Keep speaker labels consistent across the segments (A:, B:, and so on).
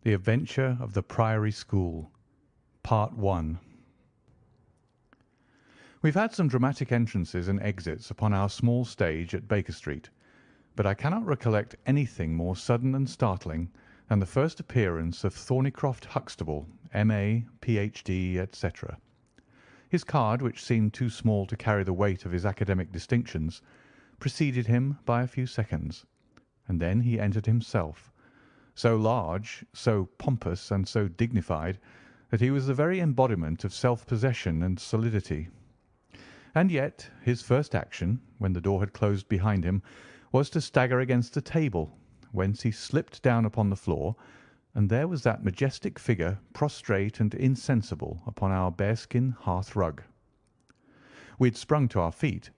A: The Adventure of the Priory School, Part 1. We've had some dramatic entrances and exits upon our small stage at Baker Street, but I cannot recollect anything more sudden and startling than the first appearance of Thornycroft Huxtable, M.A., Ph.D., etc. His card, which seemed too small to carry the weight of his academic distinctions, preceded him by a few seconds, and then he entered himself, so large, so pompous, and so dignified that he was the very embodiment of self-possession and solidity. And yet his first action, when the door had closed behind him, was to stagger against the table, whence he slipped down upon the floor, and there was that majestic figure prostrate and insensible upon our bearskin hearth-rug. We had sprung to our feet,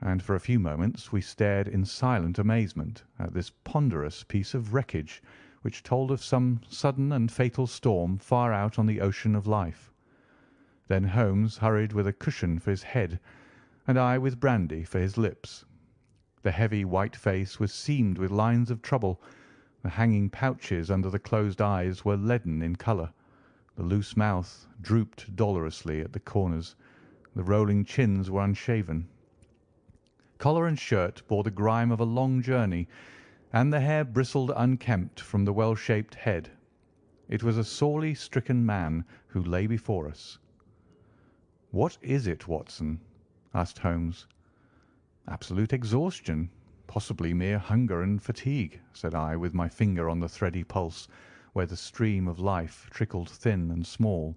A: and for a few moments we stared in silent amazement at this ponderous piece of wreckage which told of some sudden and fatal storm far out on the ocean of life. Then Holmes hurried with a cushion for his head, and I with brandy for his lips. The heavy white face was seamed with lines of trouble. The hanging pouches under the closed eyes were leaden in colour. The loose mouth drooped dolorously at the corners. The rolling chins were unshaven. Collar and shirt bore the grime of a long journey, and the hair bristled unkempt from the well-shaped head. It was a sorely stricken man who lay before us. "What is it, Watson?" asked Holmes. "Absolute exhaustion, possibly mere hunger and fatigue," said I, with my finger on the thready pulse, where the stream of life trickled thin and small.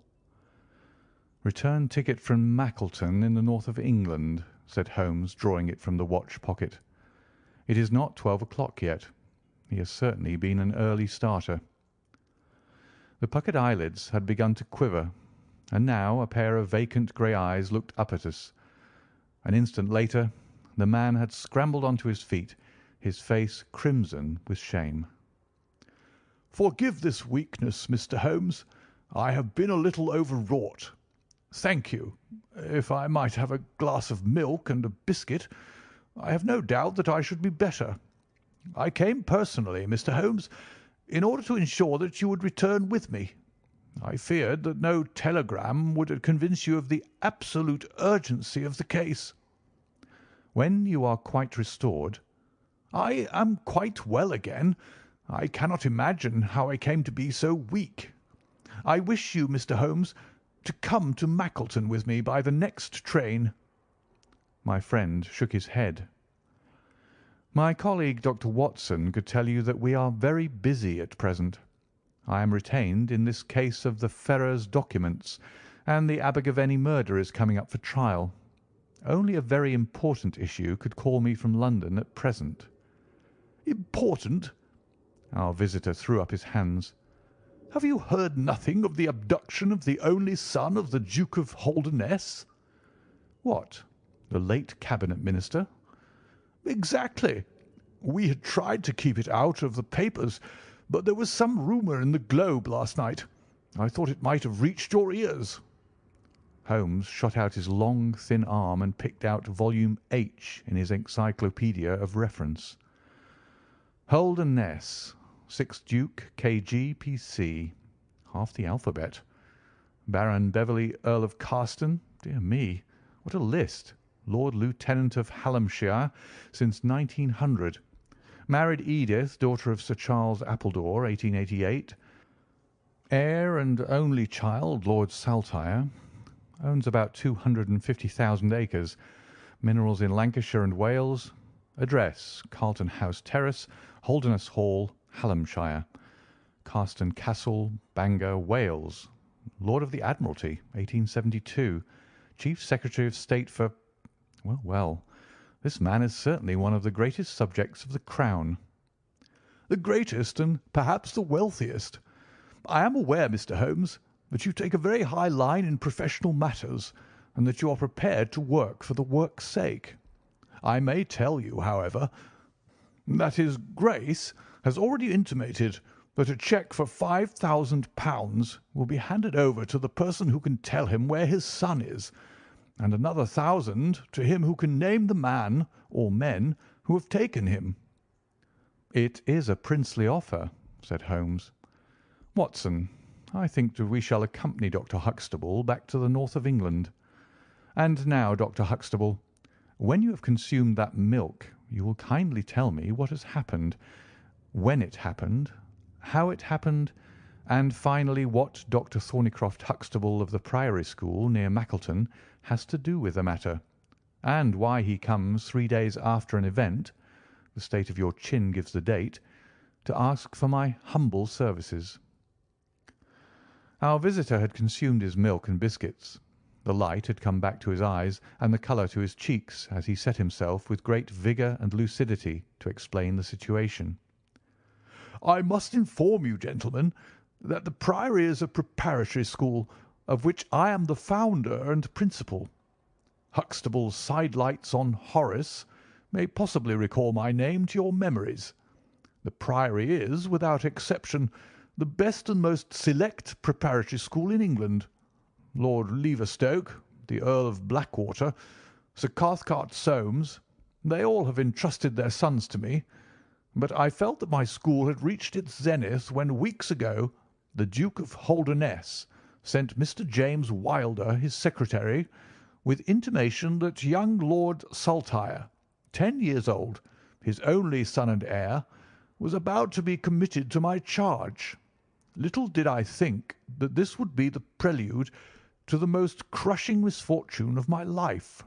A: "Return ticket from Mackleton in the north of England," said Holmes, drawing it from the watch pocket. "It is not 12 o'clock yet. He has certainly been an early starter." The puckered eyelids had begun to quiver, and now a pair of vacant grey eyes looked up at us. An instant later the man had scrambled on to his feet, his face crimson with shame. "Forgive this weakness, Mr. Holmes. I have been a little overwrought. Thank you. If I might have a glass of milk and a biscuit, I have no doubt that I should be better. I came personally, Mr. Holmes, in order to ensure that you would return with me. I feared that no telegram would convince you of the absolute urgency of the case." "When you are quite restored—" "I am quite well again. I cannot imagine how I came to be so weak. I wish you, Mr. Holmes, to come to Mackleton with me by the next train." My friend shook his head. "My colleague, Dr. Watson, could tell you that we are very busy at present. I am retained in this case of the Ferrers documents, and the Abergavenny murder is coming up for trial. Only a very important issue could call me from London at present." "Important?" Our visitor threw up his hands. "Have you heard nothing of the abduction of the only son of the Duke of Holdernesse?" "What, the late Cabinet Minister?" "Exactly. We had tried to keep it out of the papers, but there was some rumour in the Globe last night. I thought it might have reached your ears." Holmes shot out his long, thin arm and picked out volume H in his encyclopaedia of reference. "Holdernesse, 6th Duke, K.G., P.C. Half the alphabet. Baron Beverley, Earl of Carston. Dear me, what a list. Lord Lieutenant of Hallamshire since 1900. Married Edith, daughter of Sir Charles Appledore, 1888. Heir and only child, Lord Saltire. Owns about 250,000 acres. Minerals in Lancashire and Wales. Address, Carlton House Terrace, Holdernesse Hall, Hallamshire. Carston Castle, Bangor, Wales. Lord of the Admiralty, 1872. Chief Secretary of State for— Well, this man is certainly one of the greatest subjects of the Crown." "The greatest and perhaps the wealthiest. I am aware, Mr. Holmes, that you take a very high line in professional matters, and that you are prepared to work for the work's sake. I may tell you, however, that his Grace has already intimated that a cheque for £5,000 will be handed over to the person who can tell him where his son is, and another 1,000 to him who can name the man or men who have taken him." "It is a princely offer," said Holmes. Watson, I think that we shall accompany Dr. Huxtable back to the north of England. And now, Dr. Huxtable, when you have consumed that milk, you will kindly tell me what has happened, when it happened, how it happened, and finally what Dr. Thornycroft Huxtable of the Priory School near Mackleton has to do with the matter, and why he comes 3 days after an event, the state of your chin gives the date, to ask for my humble services. Our visitor had consumed his milk and biscuits. The light had come back to his eyes and the colour to his cheeks as he set himself with great vigour and lucidity to explain the situation.
B: "I must inform you, gentlemen, that the Priory is a preparatory school of which I am the founder and principal. Huxtable's sidelights on Horace may possibly recall my name to your memories. The Priory is, without exception, the best and most select preparatory school in England. Lord Leverstoke, the Earl of Blackwater, Sir Cathcart Soames, they all have entrusted their sons to me, but I felt that my school had reached its zenith when weeks ago the Duke of Holdernesse sent Mr. James Wilder, his secretary, with intimation that young Lord Saltire, 10 years old, his only son and heir, was about to be committed to my charge. Little did I think that this would be the prelude to the most crushing misfortune of my life.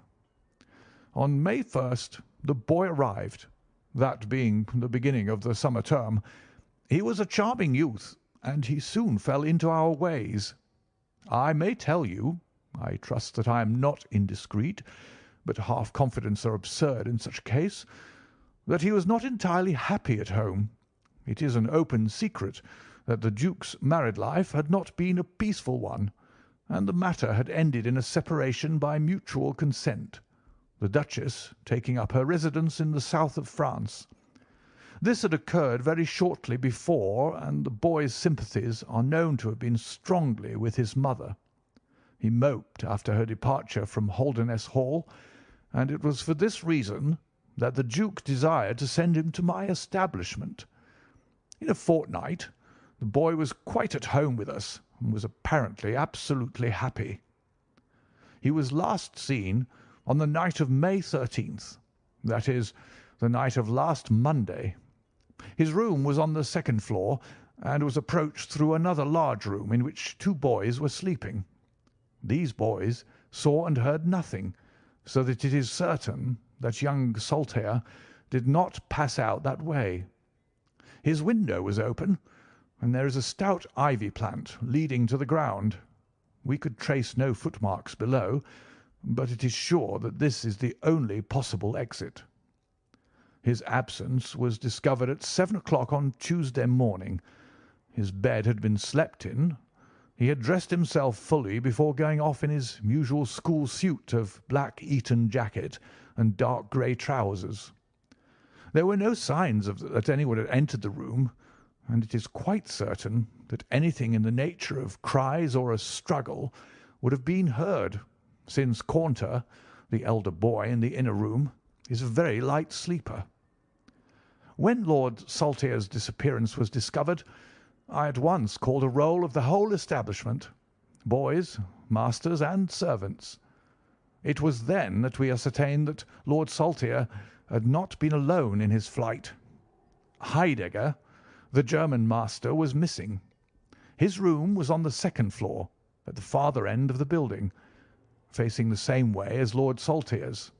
B: On May 1st the boy arrived, that being the beginning of the summer term. He was a charming youth, and he soon fell into our ways. I may tell you, I trust that I am not indiscreet, but half confidence are absurd in such a case, that he was not entirely happy at home. It is an open secret that the Duke's married life had not been a peaceful one, and the matter had ended in a separation by mutual consent, the Duchess taking up her residence in the south of France. This had occurred very shortly before, and the boy's sympathies are known to have been strongly with his mother. He moped after her departure from Holdernesse Hall, and it was for this reason that the Duke desired to send him to my establishment. In a fortnight the boy was quite at home with us, and was apparently absolutely happy. He was last seen on the night of May 13th, that is, the night of last Monday. His room was on the second floor, and was approached through another large room in which 2 boys were sleeping. These boys saw and heard nothing, so that it is certain that young Saltire did not pass out that way. His window was open, and there is a stout ivy plant leading to the ground. We could trace no footmarks below, but it is sure that this is the only possible exit. His absence was discovered at 7 o'clock on Tuesday morning. His bed had been slept in. He had dressed himself fully before going off in his usual school suit of black Eton jacket and dark grey trousers. There were no signs that anyone had entered the room, and it is quite certain that anything in the nature of cries or a struggle would have been heard, since Caunter, the elder boy in the inner room, is a very light sleeper. When Lord Saltire's disappearance was discovered, I at once called a roll of the whole establishment, boys, masters, and servants. It was then that we ascertained that Lord Saltire had not been alone in his flight. Heidegger, the German master, was missing. His room was on the second floor, at the farther end of the building, facing the same way as Lord Saltire's.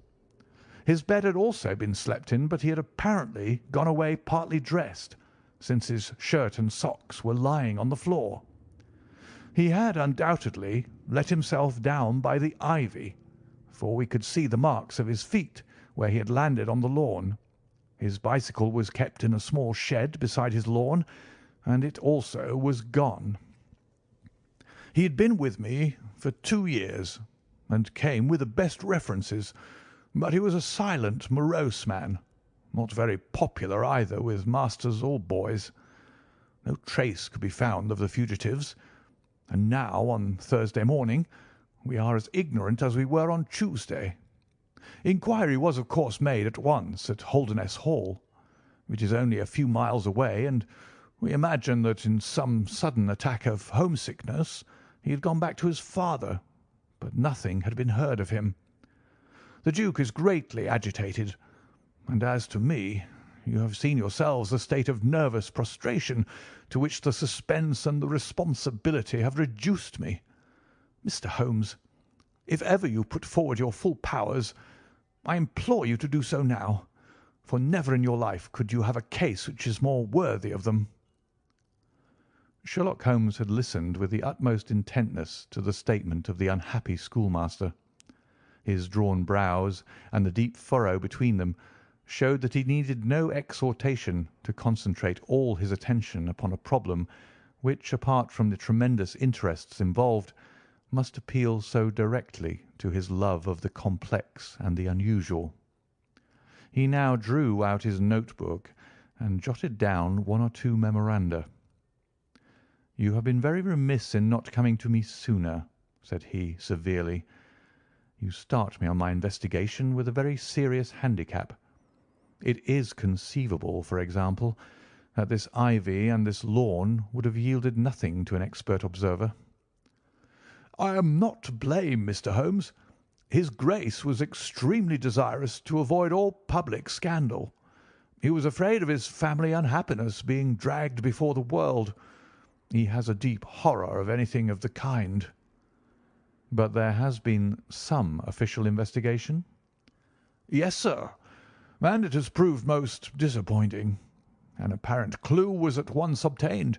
B: His bed had also been slept in, but he had apparently gone away partly dressed, since his shirt and socks were lying on the floor. He had undoubtedly let himself down by the ivy, for we could see the marks of his feet where he had landed on the lawn. His bicycle was kept in a small shed beside his lawn, and it also was gone. He had been with me for 2 years, and came with the best references, but he was a silent, morose man, not very popular either with masters or boys. No trace could be found of the fugitives, and now, on Thursday morning, we are as ignorant as we were on Tuesday. Inquiry was, of course, made at once at Holdernesse Hall, which is only a few miles away, and We imagined that in some sudden attack of homesickness he had gone back to his father, but nothing had been heard of him. The Duke is greatly agitated, and as to me, you have seen yourselves the state of nervous prostration to which the suspense and the responsibility have reduced me. Mr. Holmes, if ever you put forward your full powers, I implore you to do so now, for never in your life could you have a case which is more worthy of them."
A: Sherlock Holmes had listened with the utmost intentness to the statement of the unhappy schoolmaster. His drawn brows and the deep furrow between them showed that he needed no exhortation to concentrate all his attention upon a problem which, apart from the tremendous interests involved, must appeal so directly to his love of the complex and the unusual. He now drew out his notebook and jotted down one or two memoranda. "You have been very remiss in not coming to me sooner," said he, severely. "You start me on my investigation with a very serious handicap. It is conceivable, for example, that this ivy and this lawn would have yielded nothing to an expert observer."
B: "I am not to blame, Mr. Holmes. His Grace was extremely desirous to avoid all public scandal. He was afraid of his family unhappiness being dragged before the world. He has a deep horror of anything of the kind."
A: "But there has been some official investigation?"
B: "Yes, sir, and it has proved most disappointing. An apparent clue was at once obtained,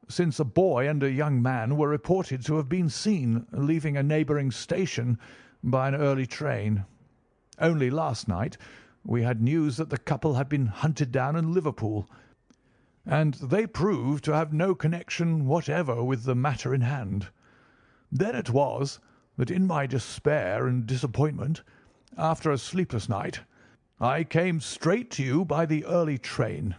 B: since a boy and a young man were reported to have been seen leaving a neighbouring station by an early train. Only last night we had news that the couple had been hunted down in Liverpool, and they proved to have no connection whatever with the matter in hand. Then it was that in my despair and disappointment, after a sleepless night, I came straight to you by the early train."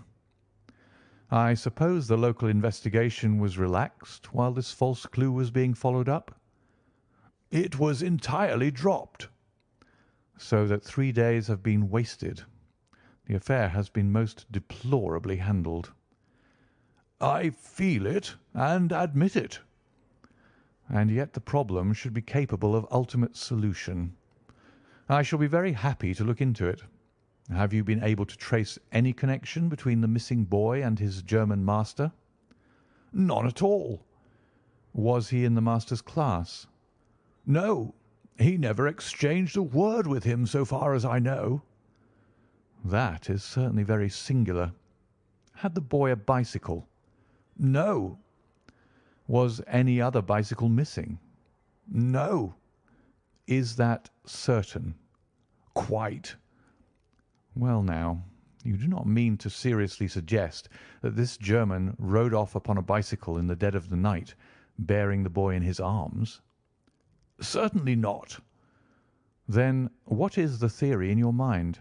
A: "I suppose the local investigation was relaxed while this false clue was being followed up?"
B: "It was entirely dropped."
A: "So that 3 days have been wasted. The affair has been most deplorably handled."
B: "I feel it and admit it."
A: "And yet the problem should be capable of ultimate solution. I shall be very happy to look into it. Have you been able to trace any connection between the missing boy and his German master?"
B: "None at all."
A: "Was he in the master's class?"
B: "No, he never exchanged a word with him so far as I know."
A: "That is certainly very singular. Had the boy a bicycle?"
B: "No."
A: "Was any other bicycle missing?"
B: "No."
A: "Is that certain?"
B: "Quite."
A: "Well, now, you do not mean to seriously suggest that this German rode off upon a bicycle in the dead of the night, bearing the boy in his arms?"
B: "Certainly not."
A: "Then what is the theory in your mind?"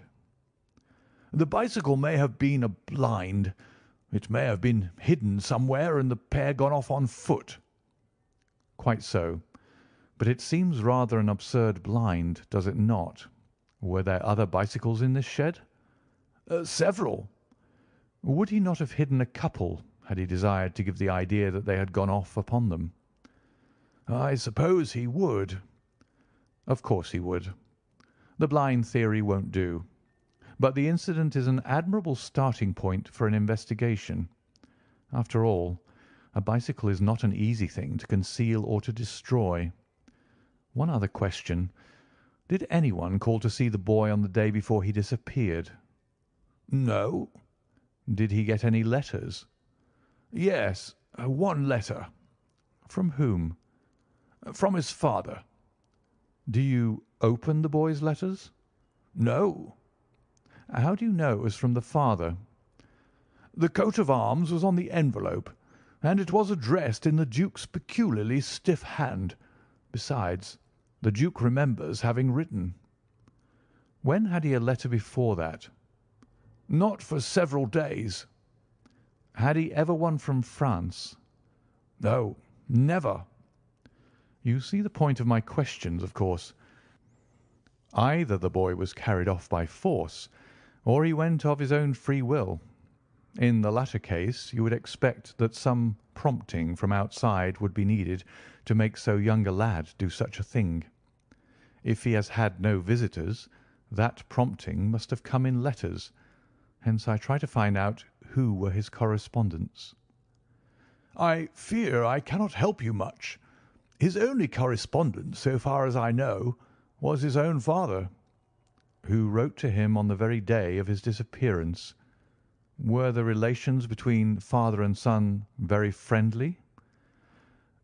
B: "The bicycle may have been a blind. It may have been hidden somewhere and the pair gone off on foot."
A: "Quite so. But it seems rather an absurd blind, does it not? Were there other bicycles in this shed?"
B: "Several."
A: "Would he not have hidden a couple had he desired to give the idea that they had gone off upon them?"
B: "I suppose he would."
A: "Of course he would. The blind theory won't do. But the incident is an admirable starting point for an investigation. After all, a bicycle is not an easy thing to conceal or to destroy. One other question. Did anyone call to see the boy on the day before he disappeared?"
B: "No."
A: "Did he get any letters?"
B: "Yes, one letter."
A: "From whom?"
B: "From his father."
A: "Do you open the boy's letters?"
B: "No."
A: "How do you know it was from the father?"
B: "The coat of arms was on the envelope, and it was addressed in the Duke's peculiarly stiff hand. Besides, the Duke remembers having written."
A: "When had he a letter before that?"
B: "Not for several days."
A: "Had he ever one from France?"
B: "No, never."
A: You see the point of my questions, of course. Either the boy was carried off by force, or he went of his own free will. In the latter case, you would expect that some prompting from outside would be needed to make so young a lad do such a thing. If he has had no visitors, that prompting must have come in letters. Hence I try to find out who were his correspondents."
B: "I fear I cannot help you much. His only correspondent, so far as I know, was his own father."
A: "Who wrote to him on the very day of his disappearance. Were the relations between father and son very friendly?"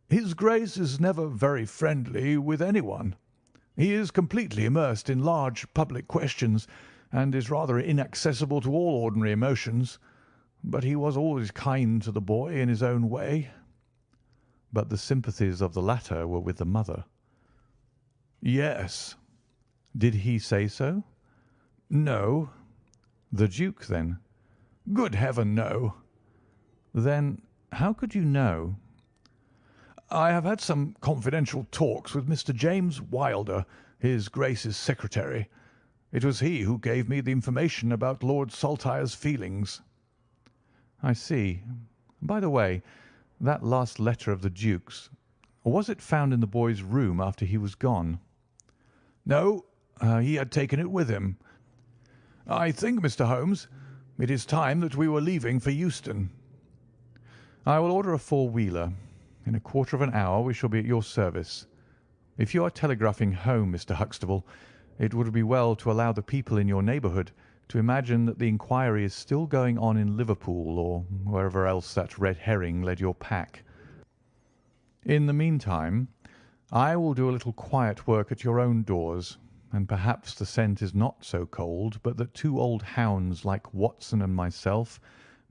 B: "His Grace is never very friendly with anyone. He is completely immersed in large public questions, and is rather inaccessible to all ordinary emotions. But he was always kind to the boy in his own way."
A: "But the sympathies of the latter were with the mother."
B: "Yes."
A: "Did he say so?"
B: "No."
A: "The Duke, then?"
B: "Good heaven, no."
A: "Then how could you know?"
B: "I have had some confidential talks with Mr. James Wilder, his Grace's secretary. It was he who gave me the information about Lord Saltire's feelings."
A: "I see. By the way, that last letter of the Duke's, was it found in the boy's room after he was gone?"
B: "No, he had taken it with him. I think, Mr. Holmes, it is time that we were leaving for Euston."
A: "I will order a four-wheeler. In a quarter of an hour we shall be at your service. If you are telegraphing home, Mr. Huxtable, it would be well to allow the people in your neighbourhood to imagine that the inquiry is still going on in Liverpool or wherever else that red herring led your pack. In the meantime, I will do a little quiet work at your own doors, and perhaps the scent is not so cold but that two old hounds like Watson and myself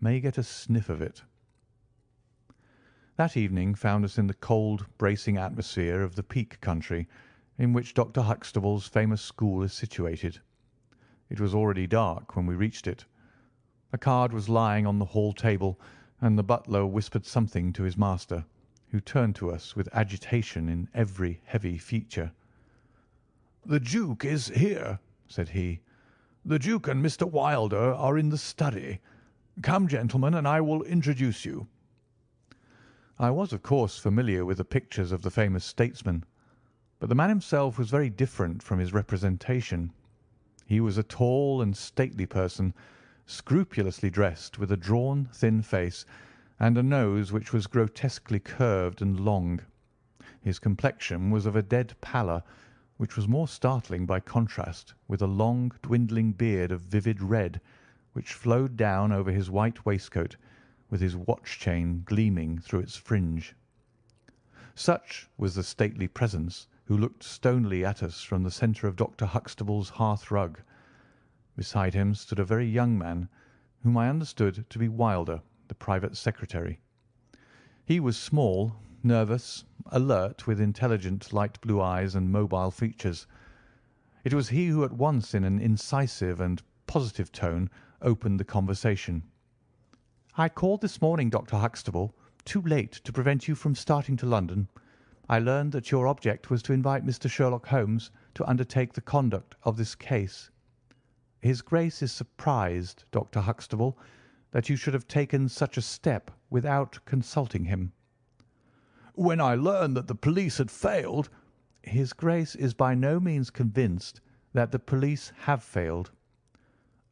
A: may get a sniff of it." That evening found us in the cold, bracing atmosphere of the Peak country, in which Dr. Huxtable's famous school is situated. It was already dark when we reached it. A card was lying on the hall table, and the butler whispered something to his master, who turned to us with agitation in every heavy feature.
B: "The Duke is here," said he. "The Duke and Mr. Wilder are in the study. Come, gentlemen, and I will introduce you."
A: I was, of course, familiar with the pictures of the famous statesman, but the man himself was very different from his representation. He was a tall and stately person, scrupulously dressed, with a drawn, thin face, and a nose which was grotesquely curved and long. His complexion was of a dead pallor, which was more startling by contrast with a long, dwindling beard of vivid red, which flowed down over his white waistcoat, with his watch-chain gleaming through its fringe. Such was the stately presence who looked stonily at us from the centre of Dr. Huxtable's hearth-rug. Beside him stood a very young man, whom I understood to be Wilder, the private secretary. He was small, nervous, alert, with intelligent light blue eyes and mobile features. It was he who at once in an incisive and positive tone opened the conversation. "I called this morning, Dr. Huxtable, too late to prevent you from starting to London. I learned that your object was to invite Mr. Sherlock Holmes to undertake the conduct of this case. His Grace is surprised, Dr. Huxtable, that you should have taken such a step without consulting him."
B: "When I learned that the police had failed—"
A: "His Grace is by no means convinced that the police have failed."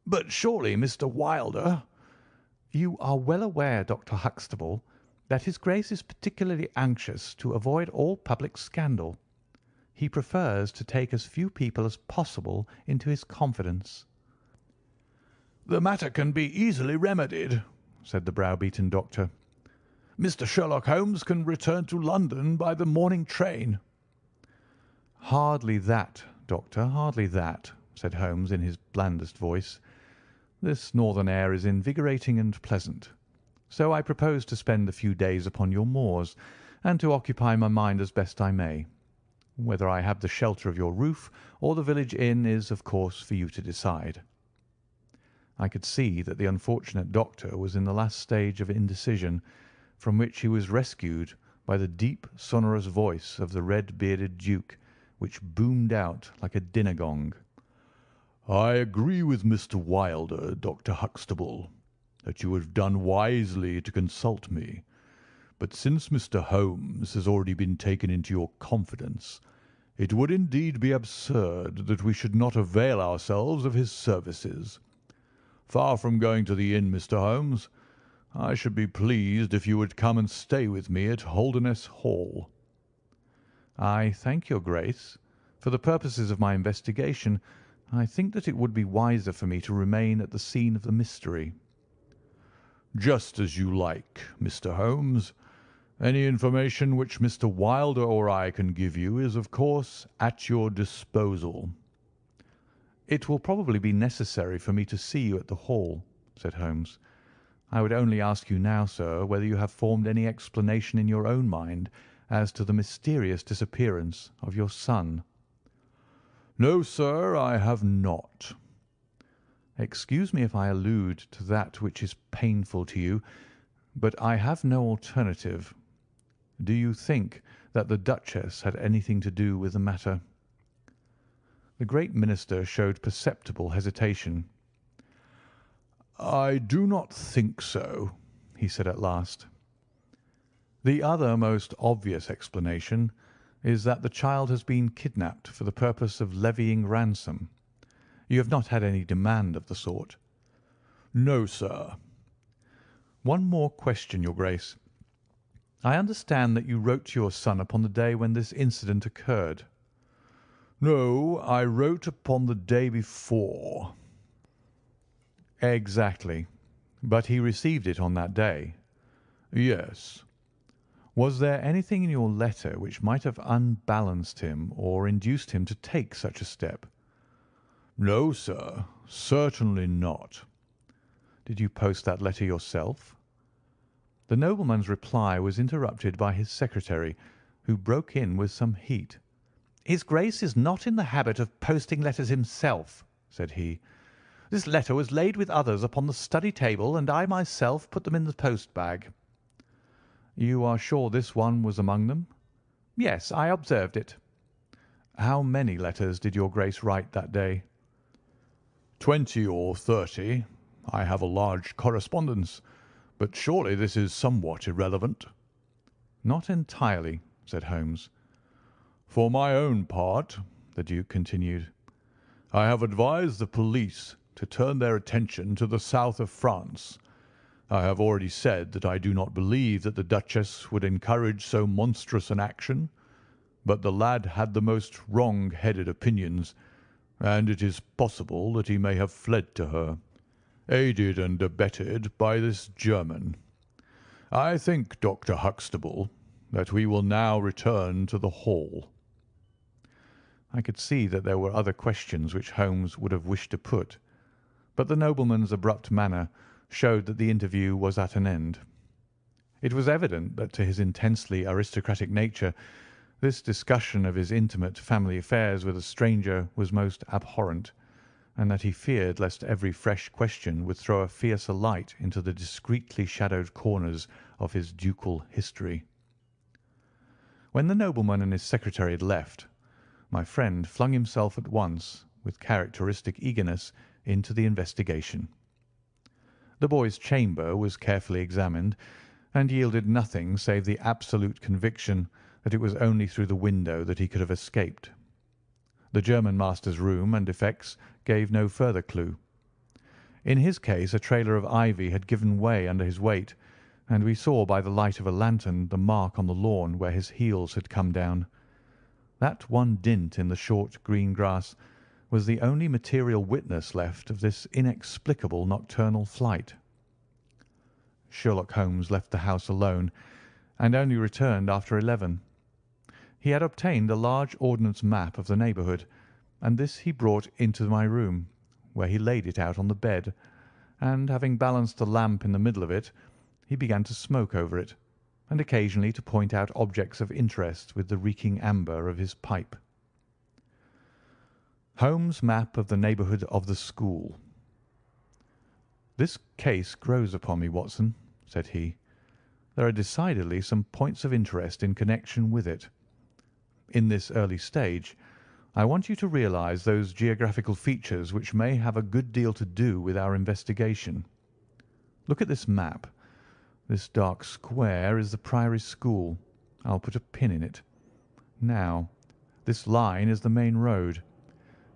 B: "But surely Mr. Wilder—"
A: "You are well aware, Dr. Huxtable, that his Grace is particularly anxious to avoid all public scandal. He prefers to take as few people as possible into his confidence."
B: "The matter can be easily remedied," said the browbeaten doctor. "Mr. Sherlock Holmes can return to London by the morning train."
A: "Hardly that, Doctor, hardly that," said Holmes in his blandest voice. "This northern air is invigorating and pleasant, so I propose to spend a few days upon your moors, and to occupy my mind as best I may. Whether I have the shelter of your roof or the village inn is, of course, for you to decide." I could see that the unfortunate doctor was in the last stage of indecision, from which he was rescued by the deep, sonorous voice of the red-bearded Duke, which boomed out like a dinner gong.
B: "I agree with Mr. Wilder, Dr. Huxtable. that you would have done wisely to consult me. But since Mr. Holmes has already been taken into your confidence, it would indeed be absurd that we should not avail ourselves of his services. Far from going to the inn, Mr. Holmes, I should be pleased if you would come and stay with me at Holderness Hall."
A: "I thank your Grace. For the purposes of my investigation, I think that it would be wiser for me to remain at the scene of the mystery."
B: "Just as you like, Mr. Holmes. Any information which Mr. Wilder or I can give you is, of course, at your disposal."
A: "It will probably be necessary for me to see you at the Hall," said Holmes. "I would only ask you now, sir, whether you have formed any explanation in your own mind as to the mysterious disappearance of your son."
B: "No, sir, I have not."
A: "Excuse me if I allude to that which is painful to you, but I have no alternative. Do you think that the Duchess had anything to do with the matter?" The great minister showed perceptible hesitation.
B: "I do not think so," he said at last.
A: "The other most obvious explanation is that the child has been kidnapped for the purpose of levying ransom. You have not had any demand of the sort?"
B: "No, sir."
A: "One more question, your Grace. I understand that you wrote to your son upon the day when this incident occurred?"
B: "No, I wrote upon the day before."
A: "Exactly. But he received it on that day?"
B: "Yes."
A: "Was there anything in your letter which might have unbalanced him or induced him to take such a step?"
B: "No, sir, certainly not."
A: "Did you post that letter yourself?" The nobleman's reply was interrupted by his secretary, who broke in with some heat. "His Grace is not in the habit of posting letters himself," said he. "This letter was laid with others upon the study table, and I myself put them in the post bag." "You are sure this one was among them?" "Yes, I observed it." "How many letters did your Grace write that day?"
B: 20 or 30. I have a large correspondence, but surely this is somewhat irrelevant."
A: "Not entirely," said Holmes.
B: "For my own part," the Duke continued, "I have advised the police to turn their attention to the south of France. I have already said that I do not believe that the Duchess would encourage so monstrous an action, but the lad had the most wrong-headed opinions, and it is possible that he may have fled to her, aided and abetted by this German. I think, Dr. Huxtable, that we will now return to the Hall."
A: I could see that there were other questions which Holmes would have wished to put, but the nobleman's abrupt manner showed that the interview was at an end. It was evident that to his intensely aristocratic nature this discussion of his intimate family affairs with a stranger was most abhorrent, and that he feared lest every fresh question would throw a fiercer light into the discreetly shadowed corners of his ducal history. When the nobleman and his secretary had left, my friend flung himself at once, with characteristic eagerness, into the investigation. The boy's chamber was carefully examined, and yielded nothing save the absolute conviction that it was only through the window that he could have escaped. The German master's room and effects gave no further clue. In his case a trailer of ivy had given way under his weight, and we saw by the light of a lantern the mark on the lawn where his heels had come down. That one dint in the short green grass was the only material witness left of this inexplicable nocturnal flight. Sherlock Holmes left the house alone, and only returned after 11. He had obtained a large ordnance map of the neighbourhood, and this he brought into my room, where he laid it out on the bed, and having balanced a lamp in the middle of it, he began to smoke over it, and occasionally to point out objects of interest with the reeking amber of his pipe. Holmes' map of the neighbourhood of the school. "This case grows upon me, Watson," said he. "There are decidedly some points of interest in connection with it. In this early stage, I want you to realise those geographical features which may have a good deal to do with our investigation. Look at this map. This dark square is the Priory School. I'll put a pin in it. Now, this line is the main road.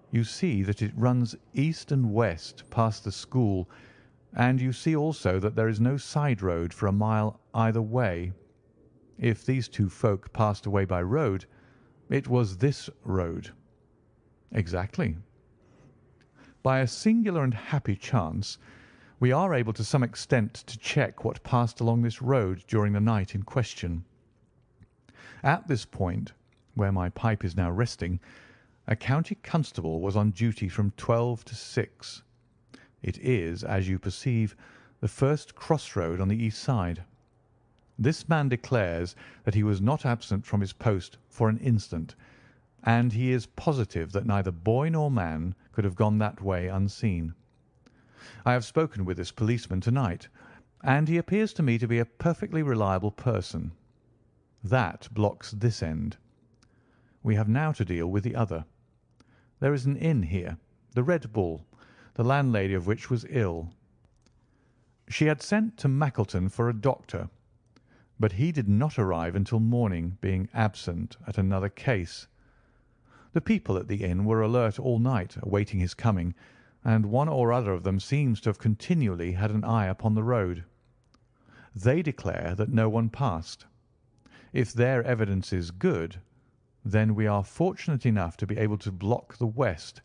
A: You see that it runs east and west past the school, and you see also that there is no side road for a mile either way. If these two folk passed away by road, it was this road. Exactly. By a singular and happy chance, we are able to some extent to check what passed along this road during the night in question. At this point, where my pipe is now resting, a county constable was on duty from 12 to 6. It is, as you perceive, the first crossroad on the east side. This man declares that he was not absent from his post for an instant, and he is positive that neither boy nor man could have gone that way unseen. I have spoken with this policeman to-night, and he appears to me to be a perfectly reliable person. That blocks this end. We have now to deal with the other. There is an inn here, the Red Bull, the landlady of which was ill. She had sent to Mackleton for a doctor, but he did not arrive until morning, being absent at another case. The people at the inn were alert all night, awaiting his coming, and one or other of them seems to have continually had an eye upon the road. They declare that no one passed. If their evidence is good, then we are fortunate enough to be able to block the west,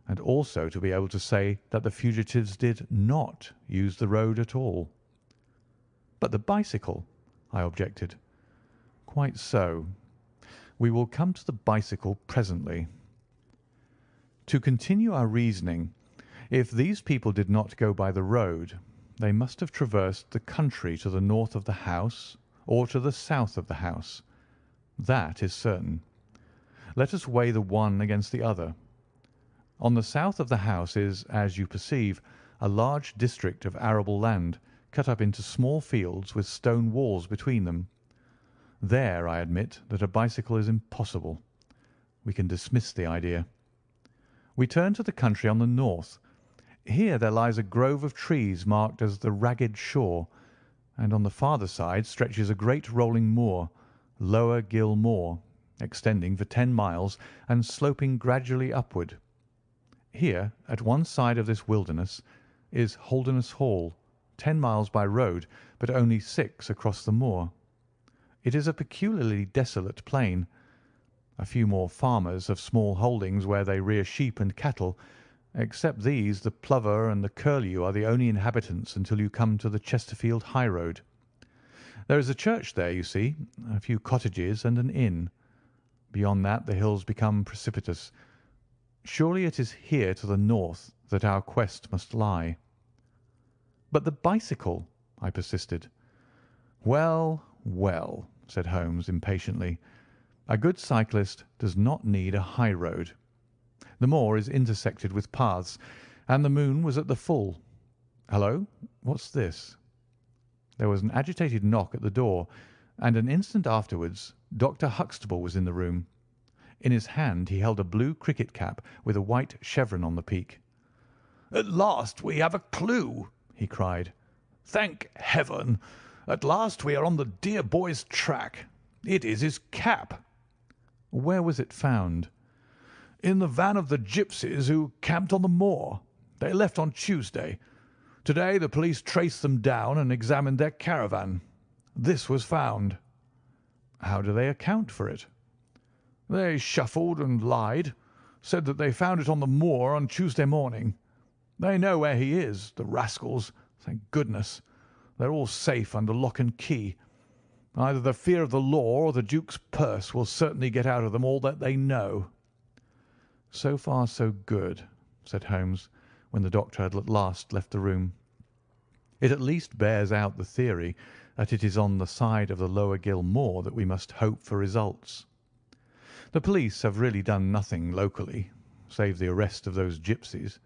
A: and also to be able to say that the fugitives did not use the road at all. But the bicycle, I objected. Quite so. We will come to the bicycle presently. To continue our reasoning, if these people did not go by the road, they must have traversed the country to the north of the house or to the south of the house. That is certain. Let us weigh the one against the other. On the south of the house is, as you perceive, a large district of arable land, cut up into small fields with stone walls between them. There I admit that a bicycle is impossible. We can dismiss the idea. We turn to the country on the north. Here there lies a grove of trees marked as the Ragged Shore, and on the farther side stretches a great rolling moor, Lower Gill Moor, extending for 10 miles and sloping gradually upward. Here, at one side of this wilderness, is Holderness Hall, 10 miles by road, but only 6 across the moor. It is a peculiarly desolate plain. A few more farmers have small holdings where they rear sheep and cattle. Except these, the plover and the curlew are the only inhabitants until you come to the Chesterfield high road. There is a church there, you see, a few cottages and an inn. Beyond that the hills become precipitous. Surely it is here to the north that our quest must lie. But the bicycle, I persisted. Well, well, said Holmes impatiently. A good cyclist does not need a high road. The moor is intersected with paths, and the moon was at the full. Hello, what's this? There was an agitated knock at the door, and an instant afterwards Dr. Huxtable was in the room. In his hand he held a blue cricket cap with a white chevron on the peak. "At last we have a clue," he cried. "Thank Heaven! At last we are on the dear boy's track. It is his cap." "Where was it found?" "In the van of the gipsies who camped on the moor. They left on Tuesday. To-day the police traced them down and examined their caravan. This was found." "How do they account for it?" "They shuffled and lied, said that they found it on the moor on Tuesday morning. They know where he is, the rascals, thank goodness. They're all safe under lock and key. Either the fear of the law or the Duke's purse will certainly get out of them all that they know." "So far so good," said Holmes, when the doctor had at last left the room. "It at least bears out the theory that it is on the side of the Lower Gill Moor that we must hope for results. The police have really done nothing locally, save the arrest of those gipsies.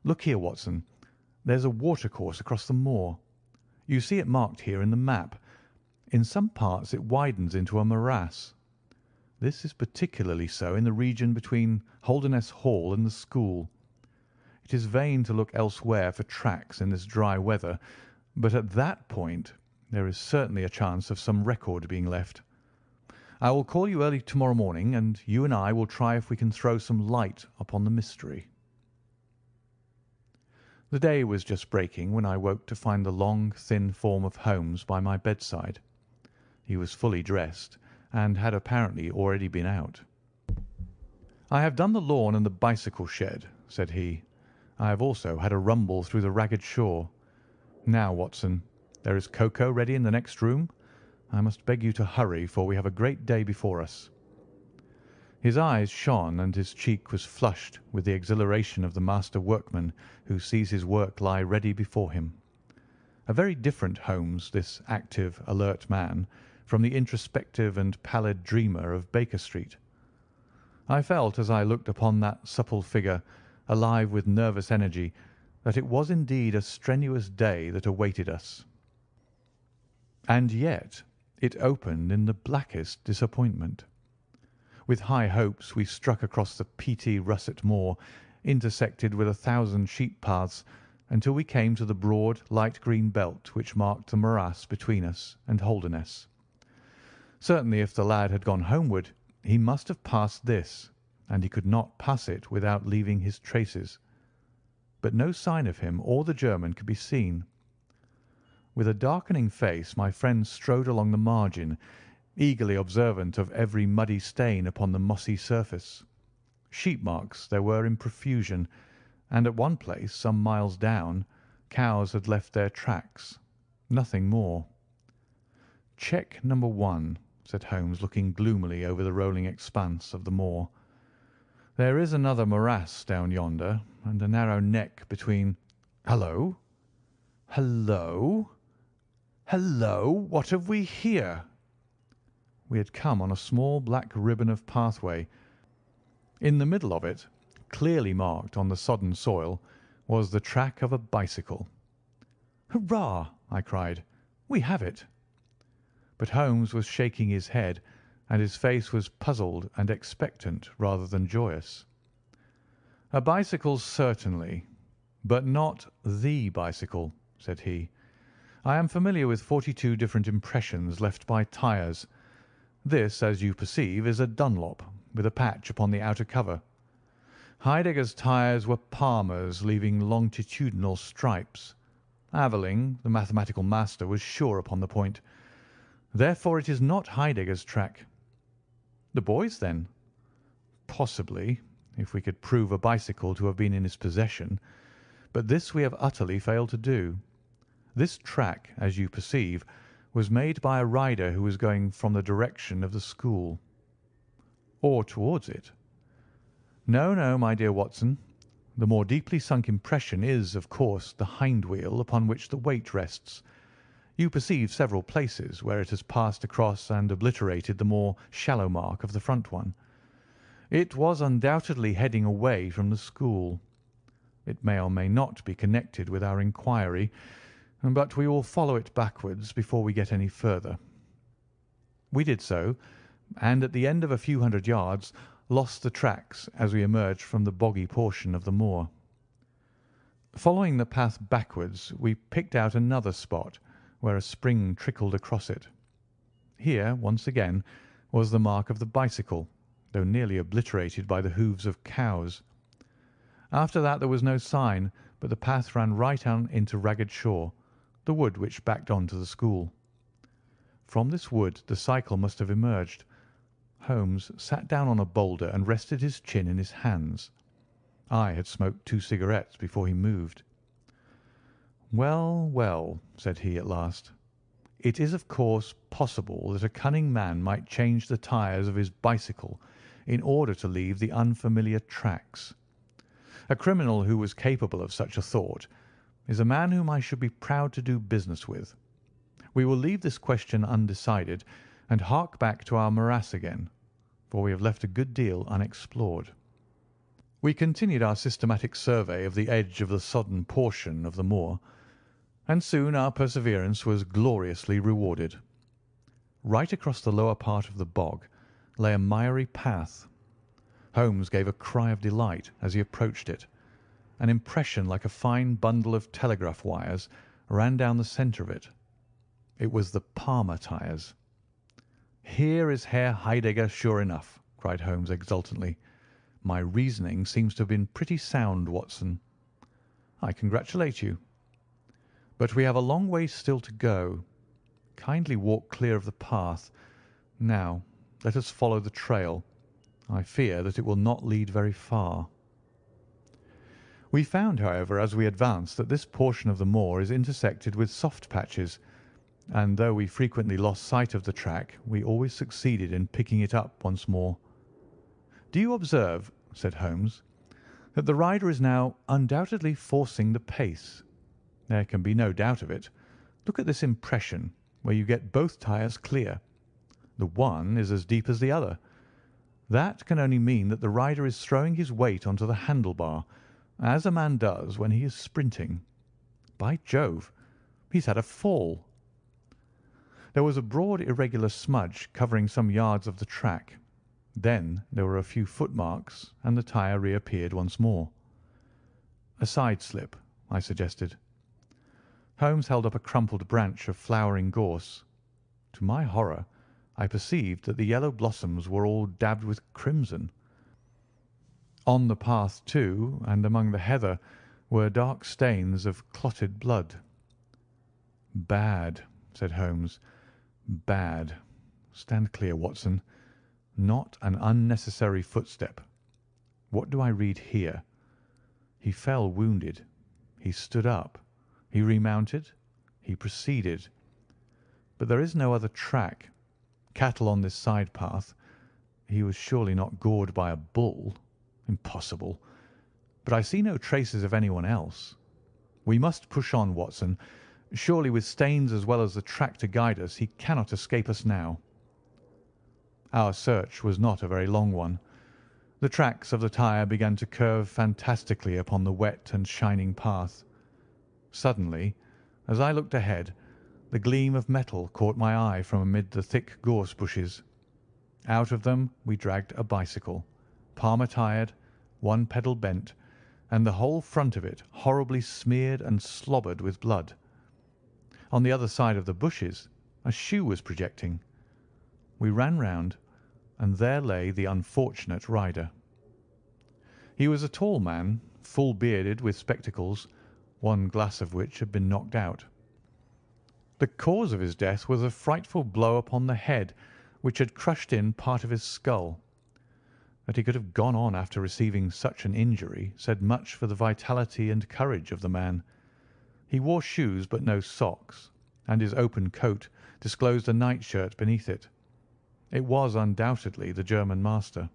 A: Look here, Watson. There's a watercourse across the moor. You see it marked here in the map. In some parts it widens into a morass. This is particularly so in the region between Holderness Hall and the school. It is vain to look elsewhere for tracks in this dry weather, but at that point there is certainly a chance of some record being left. I will call you early tomorrow morning, and you and I will try if we can throw some light upon the mystery." The day was just breaking when I woke to find the long, thin form of Holmes by my bedside. He was fully dressed, and had apparently already been out. "I have done the lawn and the bicycle shed," said he. "I have also had a rumble through the ragged shore. Now, Watson, there is cocoa ready in the next room. I must beg you to hurry, for we have a great day before us." His eyes shone, and his cheek was flushed with the exhilaration of the master workman who sees his work lie ready before him. A very different Holmes, this active, alert man, from the introspective and pallid dreamer of Baker Street. I felt, as I looked upon that supple figure, alive with nervous energy, that it was indeed a strenuous day that awaited us. And yet it opened in the blackest disappointment. With high hopes we struck across the peaty russet moor, intersected with 1,000 sheep paths, until we came to the broad light green belt which marked the morass between us and Holderness. Certainly if the lad had gone homeward, he must have passed this, and he could not pass it without leaving his traces. But no sign of him or the German could be seen. With a darkening face my friend strode along the margin, eagerly observant of every muddy stain upon the mossy surface. Sheep marks there were in profusion, and at one place, some miles down, cows had left their tracks. Nothing more. "Check number 1, said Holmes, looking gloomily over the rolling expanse of the moor. "There is another morass down yonder, and a narrow neck between. Hallo! Hallo! Hallo! What have we here?" We had come on a small black ribbon of pathway. In the middle of it, clearly marked on the sodden soil, was the track of a bicycle. "Hurrah!" I cried. "We have it." But Holmes was shaking his head, and his face was puzzled and expectant rather than joyous. "A bicycle, certainly, but not the bicycle," said he. "I am familiar with 42 different impressions left by tyres. This, as you perceive, is a Dunlop, with a patch upon the outer cover. Heidegger's tyres were Palmer's, leaving longitudinal stripes. Aveling, the mathematical master, was sure upon the point. Therefore it is not Heidegger's track." "The boy's, then?" "Possibly, if we could prove a bicycle to have been in his possession. But this we have utterly failed to do. This track, as you perceive, was made by a rider who was going from the direction of the school." "Or towards it." "No, no, my dear Watson. The more deeply sunk impression is, of course, the hind wheel upon which the weight rests. You perceive several places where it has passed across and obliterated the more shallow mark of the front one. It was undoubtedly heading away from the school. It may or may not be connected with our inquiry, but we will follow it backwards before we get any further." We did so, and at the end of a few hundred yards lost the tracks as we emerged from the boggy portion of the moor. Following the path backwards, we picked out another spot where a spring trickled across it. Here, once again, was the mark of the bicycle, though nearly obliterated by the hoofs of cows. After that there was no sign, but the path ran right on into Ragged Shaw, the wood which backed on to the school. From this wood the cycle must have emerged. Holmes sat down on a boulder and rested his chin in his hands. I had smoked 2 cigarettes before he moved. "Well, well," said he at last, "it is of course possible that a cunning man might change the tyres of his bicycle in order to leave the unfamiliar tracks. A criminal who was capable of such a thought is a man whom I should be proud to do business with. We will leave this question undecided and hark back to our morass again, for we have left a good deal unexplored." We continued our systematic survey of the edge of the sodden portion of the moor, and soon our perseverance was gloriously rewarded. Right across the lower part of the bog lay a miry path. Holmes gave a cry of delight as he approached it. An impression like a fine bundle of telegraph wires ran down the centre of it. It was the Palmer tyres. "Here is Herr Heidegger, sure enough," cried Holmes exultantly. "My reasoning seems to have been pretty sound, Watson." "I congratulate you." "But we have a long way still to go. Kindly walk clear of the path. Now, let us follow the trail. I fear that it will not lead very far." We found, however, as we advanced, that this portion of the moor is intersected with soft patches, and though we frequently lost sight of the track, we always succeeded in picking it up once more. "Do you observe," said Holmes, "that the rider is now undoubtedly forcing the pace? There can be no doubt of it. Look at this impression, where you get both tyres clear. The one is as deep as the other. That can only mean that the rider is throwing his weight onto the handlebar, as a man does when he is sprinting. By Jove, he's had a fall." There was a broad irregular smudge covering some yards of the track. Then there were a few footmarks, and the tyre reappeared once more. "A side slip," I suggested. Holmes held up a crumpled branch of flowering gorse. To my horror, I perceived that the yellow blossoms were all dabbed with crimson. On the path, too, and among the heather, were dark stains of clotted blood. "Bad," said Holmes. "Bad. Stand clear, Watson. Not an unnecessary footstep. What do I read here? He fell wounded. He stood up. He remounted. He proceeded. But there is no other track. Cattle on this side path. He was surely not gored by a bull. Impossible. But I see no traces of anyone else. We must push on, Watson. Surely with Staines as well as the track to guide us, he cannot escape us now." Our search was not a very long one. The tracks of the tyre began to curve fantastically upon the wet and shining path. Suddenly, as I looked ahead, the gleam of metal caught my eye from amid the thick gorse bushes. Out of them we dragged a bicycle, Palmer tyred, one pedal bent, and the whole front of it horribly smeared and slobbered with blood. On the other side of the bushes a shoe was projecting. We ran round, and there lay the unfortunate rider. He was a tall man, full bearded, with spectacles, one glass of which had been knocked out. The cause of his death was a frightful blow upon the head, which had crushed in part of his skull. That he could have gone on after receiving such an injury said much for the vitality and courage of the man. He wore shoes but no socks, and his open coat disclosed a nightshirt beneath it. It was undoubtedly the German master.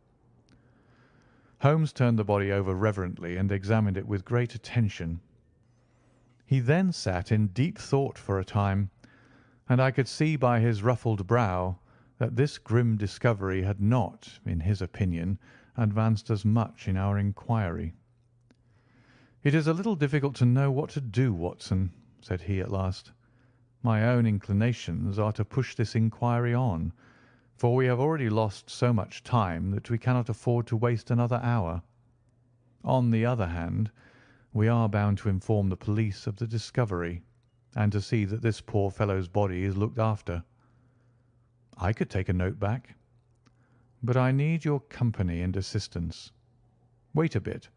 A: Holmes turned the body over reverently and examined it with great attention. He then sat in deep thought for a time, and I could see by his ruffled brow that this grim discovery had not, in his opinion, advanced us much in our inquiry. "It is a little difficult to know what to do, Watson," said he at last. "My own inclinations are to push this inquiry on, for we have already lost so much time that we cannot afford to waste another hour. On the other hand, we are bound to inform the police of the discovery, and to see that this poor fellow's body is looked after. I could take a note back, but I need your company and assistance. Wait a bit.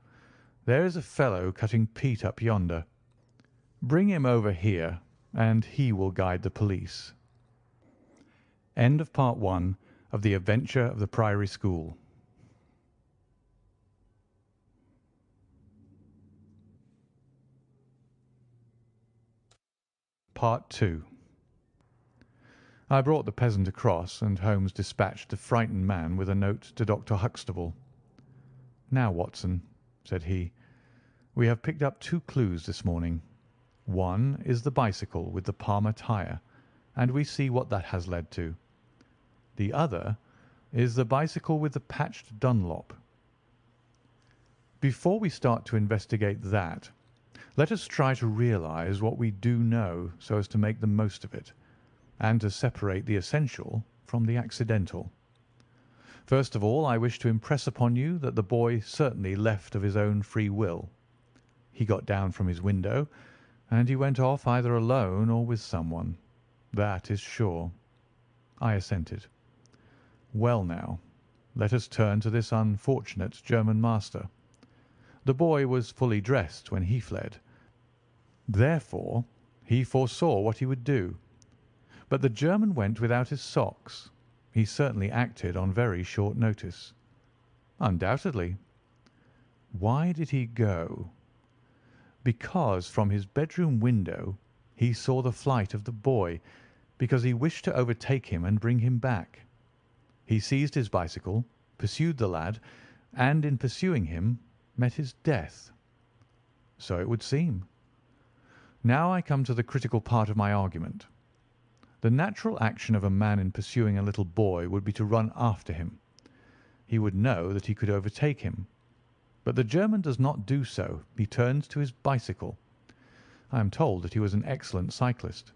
A: There is a fellow cutting peat up yonder. Bring him over here, and he will guide the police." End of Part 1 of The Adventure of the Priory School. Part 2. I brought the peasant across, and Holmes dispatched the frightened man with a note to Dr. Huxtable. "Now, Watson," said he, "we have picked up 2 clues this morning. One is the bicycle with the Palmer tyre, and we see what that has led to. The other is the bicycle with the patched Dunlop. Before we start to investigate that, let us try to realize what we do know so as to make the most of it, and to separate the essential from the accidental. First of all, I wish to impress upon you that the boy certainly left of his own free will. He got down from his window, And he went off either alone or with someone. That is sure." I assented. "Well now, let us turn to this unfortunate German master. The boy was fully dressed when he fled. Therefore, he foresaw what he would do. But the German went without his socks. He certainly acted on very short notice." "Undoubtedly." "Why did he go?" "Because from his bedroom window he saw the flight of the boy, because he wished to overtake him and bring him back. He seized his bicycle, pursued the lad, and in pursuing him met his death." "So it would seem." "Now I come to the critical part of my argument. The natural action of a man in pursuing a little boy would be to run after him. He would know that he could overtake him. But the German does not do so. He turns to his bicycle. I am told that he was an excellent cyclist.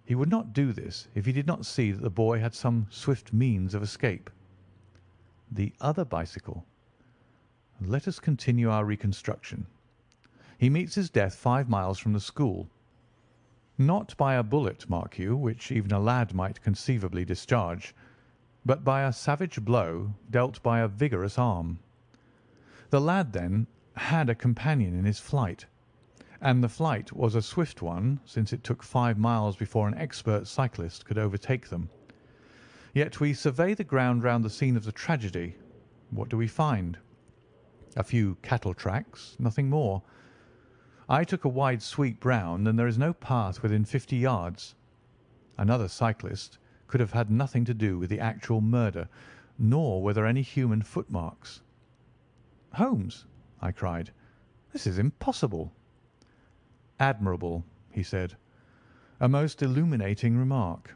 A: He would not do this if he did not see that the boy had some swift means of escape." "The other bicycle?" "Let us continue our reconstruction. He meets his death 5 miles from the school. Not by a bullet, mark you, which even a lad might conceivably discharge, but by a savage blow dealt by a vigorous arm. The lad, then, had a companion in his flight, and the flight was a swift one, since it took 5 miles before an expert cyclist could overtake them. Yet we survey the ground round the scene of the tragedy. What do we find? A few cattle tracks, nothing more. I took a wide sweep round, and there is no path within 50 yards. Another cyclist could have had nothing to do with the actual murder, nor were there any human footmarks." "Holmes," I cried, "this is impossible." "Admirable," he said. "A most illuminating remark.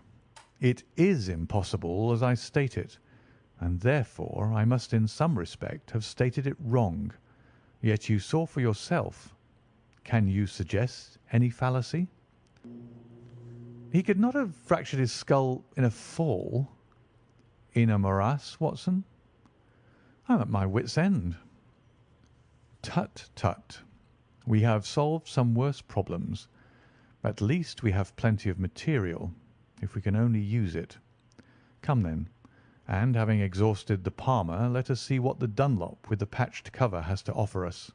A: It is impossible as I state it, and therefore I must in some respect have stated it wrong. Yet you saw for yourself. Can you suggest any fallacy?" "He could not have fractured his skull in a fall." "In a morass, Watson?" "I am at my wit's end." "Tut, tut. We have solved some worse problems. At least we have plenty of material, if we can only use it. Come then, and having exhausted the Palmer, let us see what the Dunlop with the patched cover has to offer us."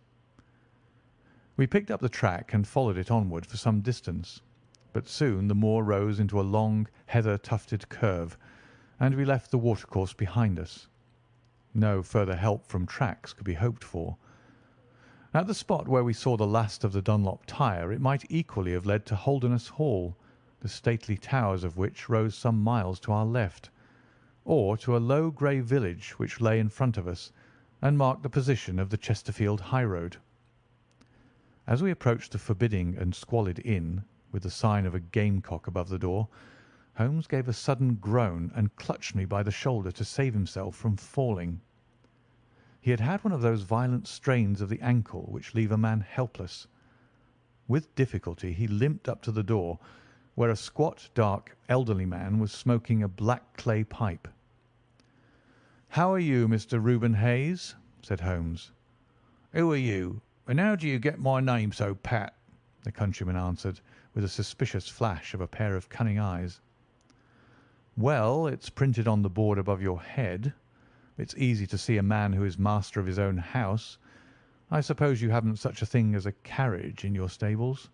A: We picked up the track and followed it onward for some distance, but soon the moor rose into a long, heather-tufted curve, and we left the watercourse behind us. No further help from tracks could be hoped for. At the spot where we saw the last of the Dunlop tire it might equally have led to Holderness Hall, the stately towers of which rose some miles to our left, or to a low grey village which lay in front of us and marked the position of the Chesterfield highroad. As we approached the forbidding and squalid inn, with the sign of a gamecock above the door, Holmes gave a sudden groan and clutched me by the shoulder to save himself from falling. He had had one of those violent strains of the ankle which leave a man helpless. With difficulty he limped up to the door, where a squat, dark, elderly man was smoking a black clay pipe. "How are you, Mr. Reuben Hayes?" said Holmes. "Who are you, and how do you get my name so pat?" the countryman answered, with a suspicious flash of a pair of cunning eyes. "Well, it's printed on the board above your head. It's easy to see a man who is master of his own house. I suppose you haven't such a thing as a carriage in your stables?"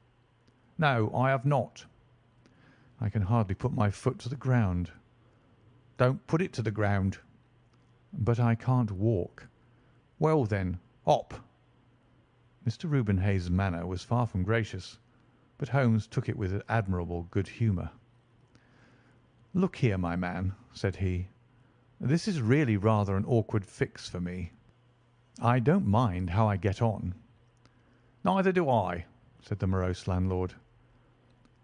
A: "No, I have not." "I can hardly put my foot to the ground." "Don't put it to the ground." "But I can't walk." "Well, then, hop." Mr. Reuben Hayes' manner was far from gracious, but Holmes took it with admirable good humour. "Look here, my man," said he, "this is really rather an awkward fix for me. I don't mind how I get on." "Neither do I," said the morose landlord.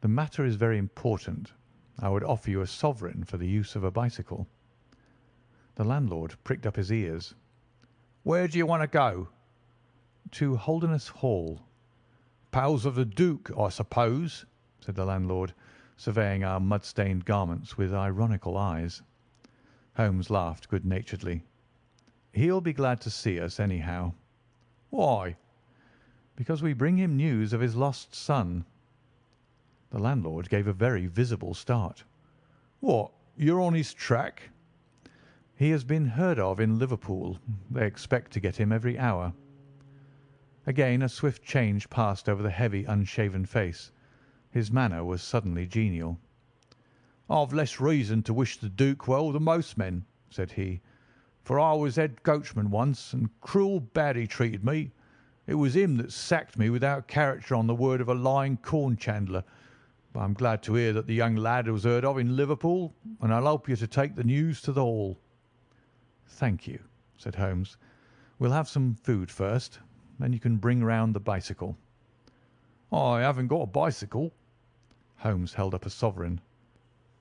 A: "The matter is very important. I would offer you a sovereign for the use of a bicycle." The landlord pricked up his ears. "Where do you want to go?" "To Holderness Hall." "Pals of the Duke, I suppose," said the landlord, surveying our mud-stained garments with ironical eyes. Holmes laughed good-naturedly. "He'll be glad to see us, anyhow." "Why?" "Because we bring him news of his lost son." The landlord gave a very visible start.
B: "What, you're on his track?"
A: "He has been heard of in Liverpool. They expect to get him every hour." Again a swift change passed over the heavy, unshaven face. His manner was suddenly genial.
B: "I've less reason to wish the Duke well than most men," said he, "for I was head coachman once, and cruel bad he treated me. It was him that sacked me without character on the word of a lying corn chandler. But I'm glad to hear that the young lad was heard of in Liverpool, and I'll help you to take the news to the Hall."
A: "Thank you," said Holmes. "We'll have some food first. Then you can bring round the bicycle."
B: "I haven't got a bicycle."
A: Holmes held up a sovereign.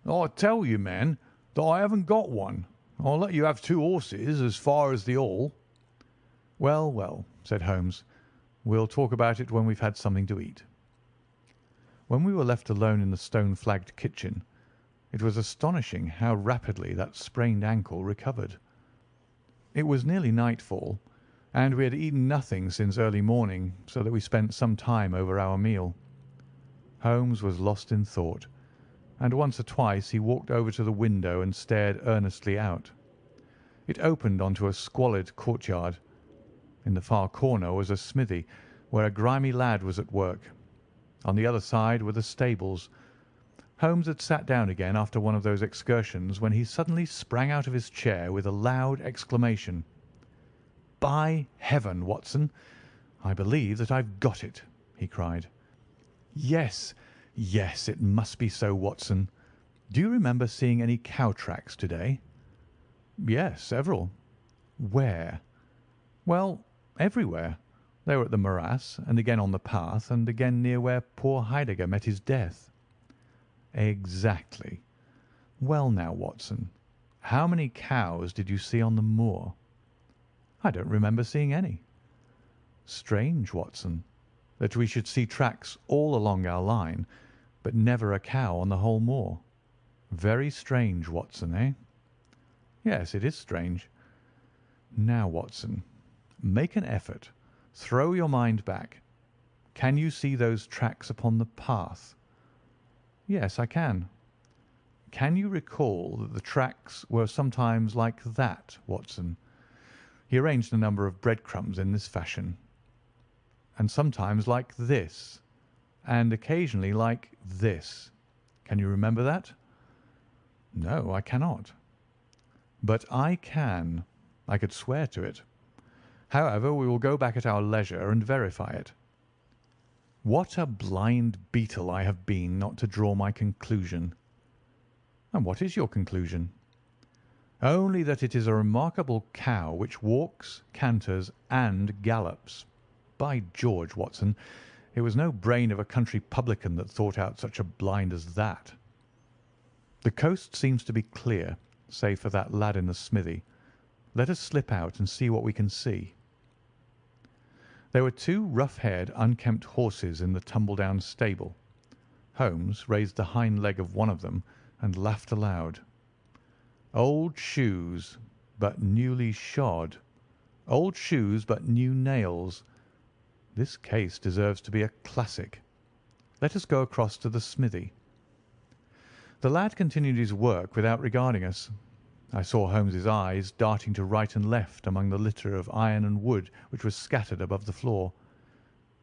B: "I tell you, man, that I haven't got one. I'll let you have 2 horses as far as the Hall."
A: "Well, well," said Holmes. "We'll talk about it when we've had something to eat." When we were left alone in the stone-flagged kitchen, it was astonishing how rapidly that sprained ankle recovered. It was nearly nightfall, and we had eaten nothing since early morning, so that we spent some time over our meal. Holmes was lost in thought, and once or twice he walked over to the window and stared earnestly out. It opened onto a squalid courtyard. In the far corner was a smithy, where a grimy lad was at work. On the other side were the stables. Holmes had sat down again after one of those excursions when he suddenly sprang out of his chair with a loud exclamation. "By heaven, Watson, I believe that I've got it!" he cried. "Yes, yes, it must be so, Watson. Do you remember seeing any cow tracks to-day?" "Yes, several." "Where?" "Well, everywhere. They were at the morass, and again on the path, and again near where poor Heidegger met his death." "Exactly. Well now, Watson, how many cows did you see on the moor?" "I don't remember seeing any." "Strange, Watson, that we should see tracks all along our line, but never a cow on the whole moor. Very strange, Watson, eh?" "Yes, it is strange." "Now, Watson, make an effort. Throw your mind back. Can you see those tracks upon the path?" "Yes, I can." "Can you recall that the tracks were sometimes like that, Watson?" He arranged a number of breadcrumbs in this fashion. "And sometimes like this, and occasionally like this. Can you remember that?" "No, I cannot." "But I can. I could swear to it. However, we will go back at our leisure and verify it. What a blind beetle I have been not to draw my conclusion." "And what is your conclusion?" "Only that it is a remarkable cow which walks, canters, and gallops. By George, Watson, it was no brain of a country publican that thought out such a blind as that. The coast seems to be clear, save for that lad in the smithy. Let us slip out and see what we can see." There were 2 rough-haired, unkempt horses in the tumble-down stable. Holmes raised the hind leg of one of them and laughed aloud. "Old shoes, but newly shod. Old shoes, but new nails. This case deserves to be a classic. Let us go across to the smithy." The lad continued his work without regarding us. I saw Holmes's eyes darting to right and left among the litter of iron and wood which was scattered above the floor.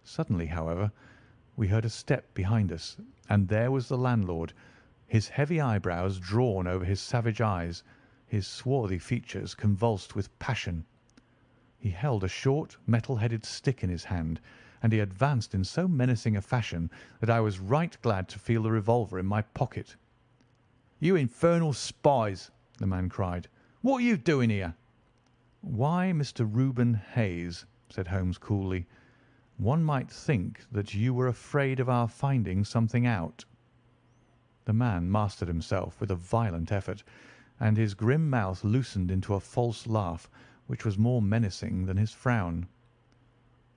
A: Suddenly, however, we heard a step behind us, and there was the landlord, his heavy eyebrows drawn over his savage eyes, his swarthy features convulsed with passion. He held a short, metal-headed stick in his hand, and he advanced in so menacing a fashion that I was right glad to feel the revolver in my pocket. "You infernal spies!" the man cried. "What are you doing here?" "Why, Mr. Reuben Hayes," said Holmes coolly, "one might think that you were afraid of our finding something out." The man mastered himself with a violent effort, and his grim mouth loosened into a false laugh which was more menacing than his frown.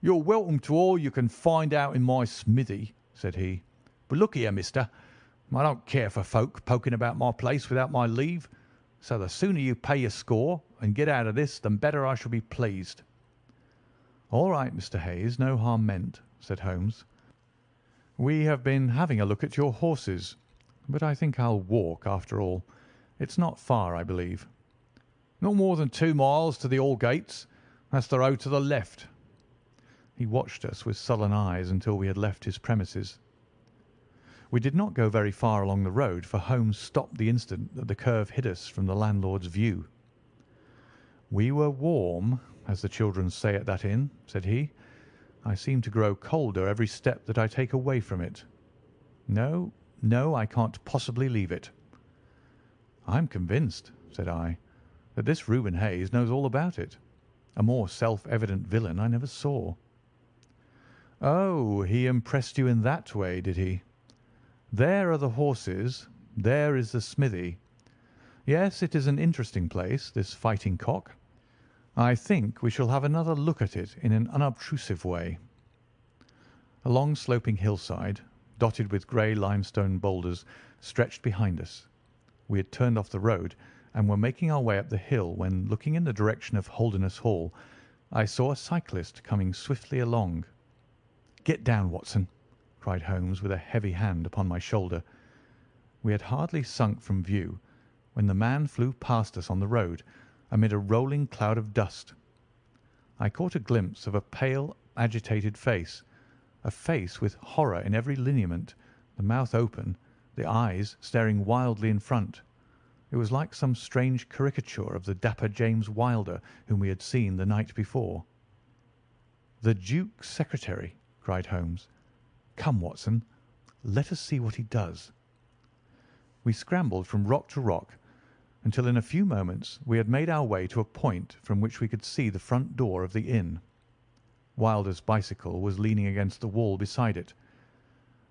A: "You're welcome to all you can find out in my smithy," said he. "But look here, mister, I don't care for folk poking about my place without my leave, so the sooner you pay your score and get out of this, the better I shall be pleased." "All right, Mr. Hayes, no harm meant," said Holmes. We have been having a look at your horses, but I think I'll walk after all. It's not far, I believe."
B: "Not more than 2 miles to the Allgates. That's the road to the left."
A: He watched us with sullen eyes until we had left his premises. We did not go very far along the road, for Holmes stopped the instant that the curve hid us from the landlord's view. "We were warm, as the children say at that inn," said he. "I seem to grow colder every step that I take away from it. No, no, I can't possibly leave it." "I'm convinced," said I, "that this Reuben Hayes knows all about it. A more self-evident villain I never saw." "Oh, he impressed you in that way, did he? There are the horses. There is the smithy. Yes, it is an interesting place, this Fighting Cock. I think we shall have another look at it in an unobtrusive way." A long sloping hillside, dotted with grey limestone boulders, stretched behind us. We had turned off the road and were making our way up the hill when, looking in the direction of Holderness Hall, I saw a cyclist coming swiftly along. "Get down, Watson," cried Holmes with a heavy hand upon my shoulder. We had hardly sunk from view when the man flew past us on the road amid a rolling cloud of dust. I caught a glimpse of a pale, agitated face, a face with horror in every lineament, the mouth open, the eyes staring wildly in front. It was like some strange caricature of the dapper James Wilder whom we had seen the night before. "The Duke's secretary," cried Holmes. "Come, Watson, let us see what he does." We scrambled from rock to rock until in a few moments we had made our way to a point from which we could see the front door of the inn. Wilder's bicycle was leaning against the wall beside it.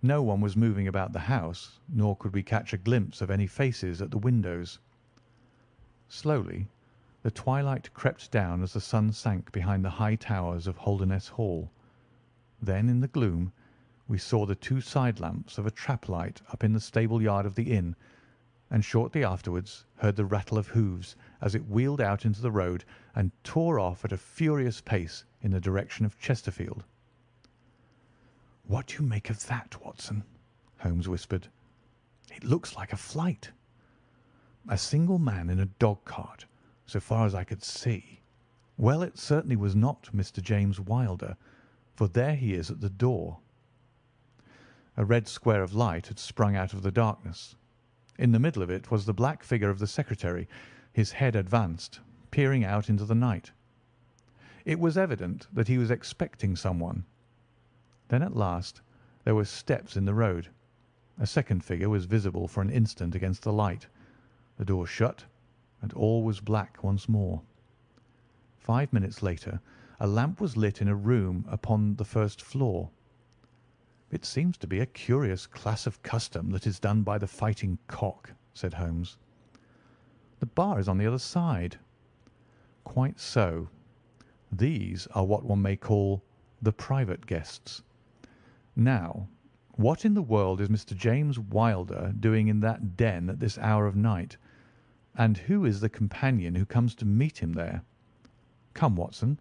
A: No one was moving about the house, nor could we catch a glimpse of any faces at the windows. Slowly the twilight crept down as the sun sank behind the high towers of Holderness Hall. Then in the gloom we saw the two side lamps of a trap light up in the stable yard of the inn, and shortly afterwards heard the rattle of hoofs as it wheeled out into the road and tore off at a furious pace in the direction of Chesterfield. "What do you make of that, Watson?" Holmes whispered. "It looks like a flight. A single man in a dog-cart, so far as I could see. Well, it certainly was not Mr. James Wilder, for there he is at the door." A red square of light had sprung out of the darkness. In the middle of it was the black figure of the secretary, his head advanced, peering out into the night. It was evident that he was expecting someone. Then at last there were steps in the road. A second figure was visible for an instant against the light. The door shut, and all was black once more. 5 minutes later a lamp was lit in a room upon the first floor. "It seems to be a curious class of custom that is done by the Fighting Cock," said Holmes. "The bar is on the other side." "Quite so. These are what one may call the private guests. Now, what in the world is Mr. James Wilder doing in that den at this hour of night, and who is the companion who comes to meet him there? Come, Watson,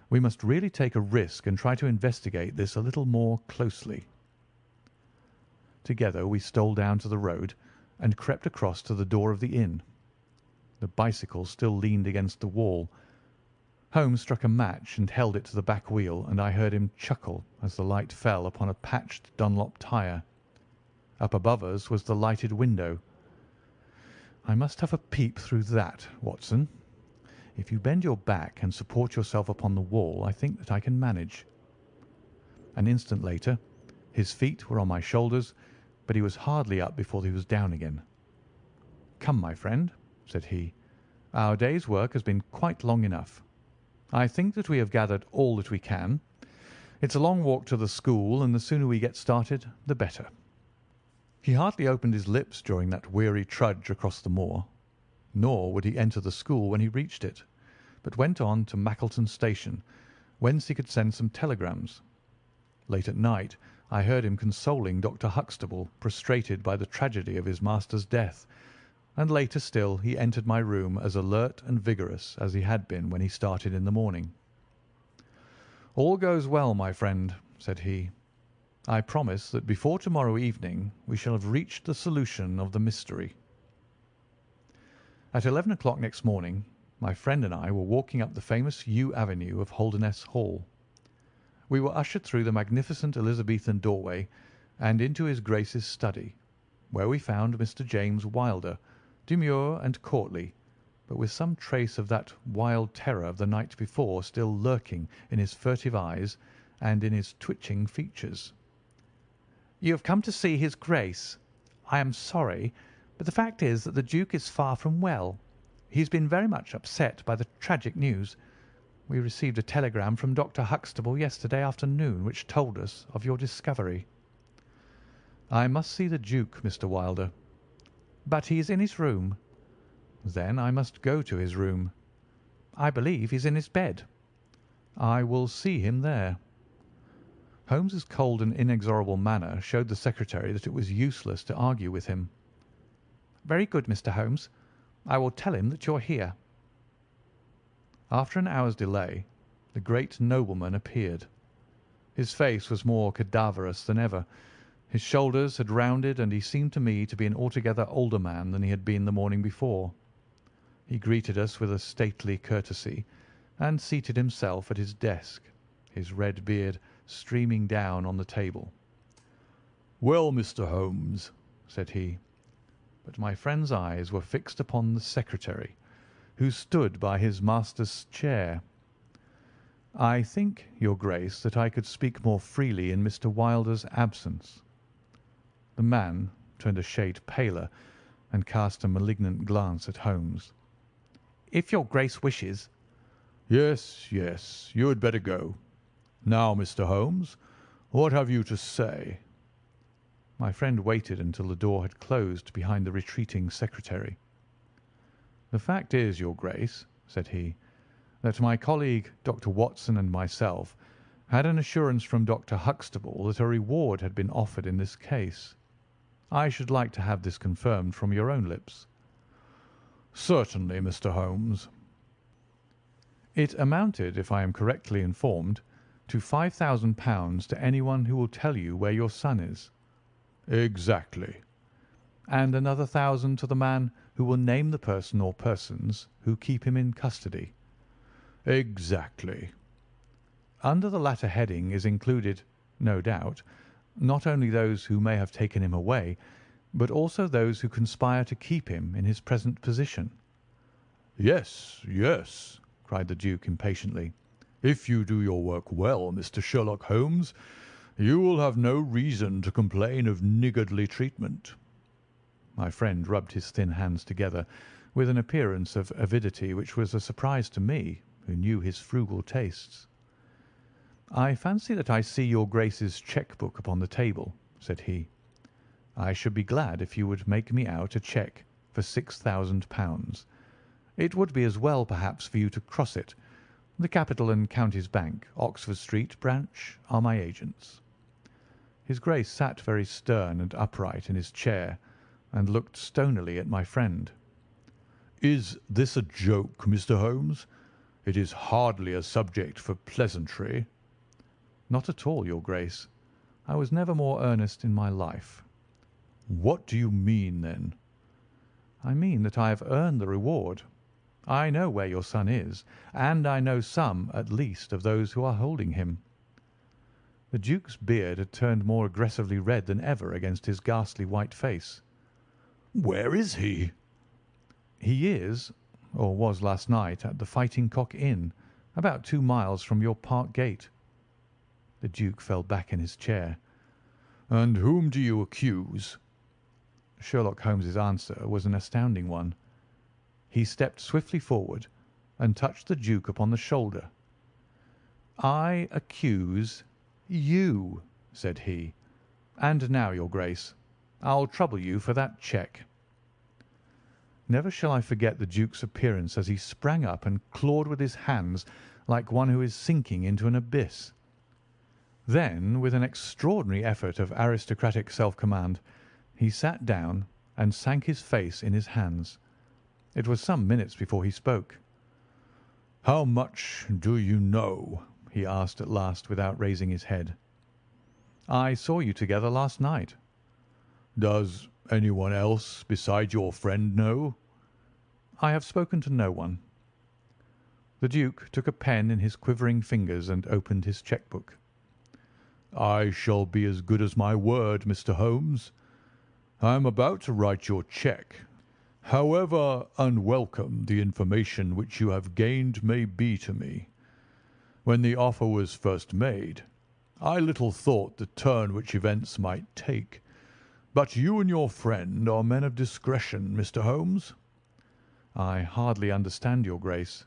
A: we must really take a risk and try to investigate this a little more closely." Together we stole down to the road and crept across to the door of the inn. The bicycle still leaned against the wall. Holmes struck a match and held it to the back wheel, and I heard him chuckle as the light fell upon a patched Dunlop tyre. Up above us was the lighted window. "I must have a peep through that, Watson. If you bend your back and support yourself upon the wall, I think that I can manage." An instant later his feet were on my shoulders, but he was hardly up before he was down again. "Come, my friend," said he, "our day's work has been quite long enough. I think that we have gathered all that we can. It's a long walk to the school, and the sooner we get started, the better." He hardly opened his lips during that weary trudge across the moor, nor would he enter the school when he reached it, but went on to Mackleton Station, whence he could send some telegrams. Late at night I heard him consoling Dr. Huxtable, prostrated by the tragedy of his master's death, and later still he entered my room as alert and vigorous as he had been when he started in the morning. "All goes well, my friend," said he. I promise that before tomorrow evening we shall have reached the solution of the mystery." At 11 o'clock next morning my friend and I were walking up the famous yew avenue of Holdernesse Hall. We were ushered through the magnificent Elizabethan doorway and into his Grace's study, where we found Mr. James Wilder, demure and courtly, but with some trace of that wild terror of the night before still lurking in his furtive eyes and in his twitching features. "You have come to see his Grace. I am sorry, but the fact is that the Duke is far from well. He has been very much upset by the tragic news. We received a telegram from Dr. Huxtable yesterday afternoon which told us of your discovery." "I must see the Duke, Mr. Wilder." "But he is in his room." "Then I must go to his room." "I believe he is in his bed." "I will see him there." Holmes's cold and inexorable manner showed the secretary that it was useless to argue with him. "Very good, Mr. Holmes. I will tell him that you are here." After an hour's delay, the great nobleman appeared. His face was more cadaverous than ever. His shoulders had rounded, and he seemed to me to be an altogether older man than he had been the morning before. He greeted us with a stately courtesy, and seated himself at his desk, his red beard streaming down on the table. "Well, Mr. Holmes," said he. But my friend's eyes were fixed upon the secretary, who stood by his master's chair. "I think, your Grace, that I could speak more freely in Mr. Wilder's absence." The man turned a shade paler and cast a malignant glance at Holmes. "If your Grace wishes—" "Yes, yes, you had better go. Now, Mr. Holmes, what have you to say?" My friend waited until the door had closed behind the retreating secretary. "The fact is, your Grace," said he, "that my colleague, Dr. Watson, and myself had an assurance from Dr. Huxtable that a reward had been offered in this case. I should like to have this confirmed from your own lips." "Certainly, Mr. Holmes." "It amounted, if I am correctly informed, to £5,000 to anyone who will tell you where your son is." "Exactly." "And another 1,000 to the man who will name the person or persons who keep him in custody." "Exactly." "Under the latter heading is included, no doubt, not only those who may have taken him away, but also those who conspire to keep him in his present position." "Yes, yes," cried the Duke impatiently. "If you do your work well, Mr. Sherlock Holmes, you will have no reason to complain of niggardly treatment." My friend rubbed his thin hands together with an appearance of avidity which was a surprise to me, who knew his frugal tastes. "I fancy that I see your Grace's cheque-book upon the table," said he. "I should be glad if you would make me out a cheque for £6,000. It would be as well, perhaps, for you to cross it. The Capital and Counties Bank, Oxford Street, Branch, are my agents." His Grace sat very stern and upright in his chair, and looked stonily at my friend. "Is this a joke, Mr. Holmes? It is hardly a subject for pleasantry." "Not at all, your Grace. I was never more earnest in my life." "What do you mean, then?" "I mean that I have earned the reward. I know where your son is, and I know some, at least, of those who are holding him." The Duke's beard had turned more aggressively red than ever against his ghastly white face. "Where is he?" "He is, or was last night, at the Fighting Cock Inn, about 2 miles from your park gate." The Duke fell back in his chair. "And whom do you accuse?" Sherlock Holmes's answer was an astounding one. He stepped swiftly forward and touched the Duke upon the shoulder. "I accuse you," said he. "And now, your Grace, I'll trouble you for that cheque." Never shall I forget the Duke's appearance as he sprang up and clawed with his hands like one who is sinking into an abyss. Then, with an extraordinary effort of aristocratic self-command, he sat down and sank his face in his hands. It was some minutes before he spoke. "How much do you know?" he asked at last without raising his head. I saw you together last night."
B: "Does anyone else besides your friend know?"
A: "I have spoken to no one." The Duke took a pen in his quivering fingers and opened his cheque-book.
B: "I shall be as good as my word, Mr. Holmes. I am about to write your cheque. However unwelcome the information which you have gained may be to me, when the offer was first made, I little thought the turn which events might take. But you and your friend are men of discretion, Mr. Holmes."
A: "I hardly understand your Grace."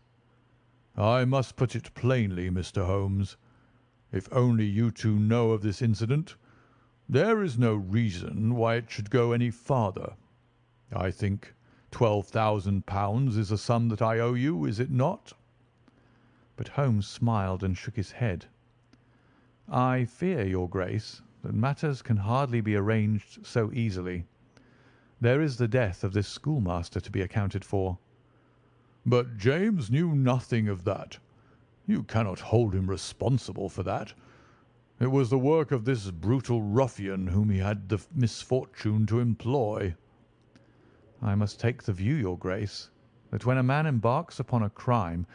B: "I must put it plainly, Mr. Holmes. If only you two know of this incident, there is no reason why it should go any farther. I think £12,000 is a sum that I owe you, is it not?"
A: But Holmes smiled and shook his head. "I fear, your Grace, that matters can hardly be arranged so easily. There is the death of this schoolmaster to be accounted for."
B: "But James knew nothing of that. You cannot hold him responsible for that. It was the work of this brutal ruffian whom he had the misfortune to employ."
A: "I must take the view, your Grace, that when a man embarks upon a crime,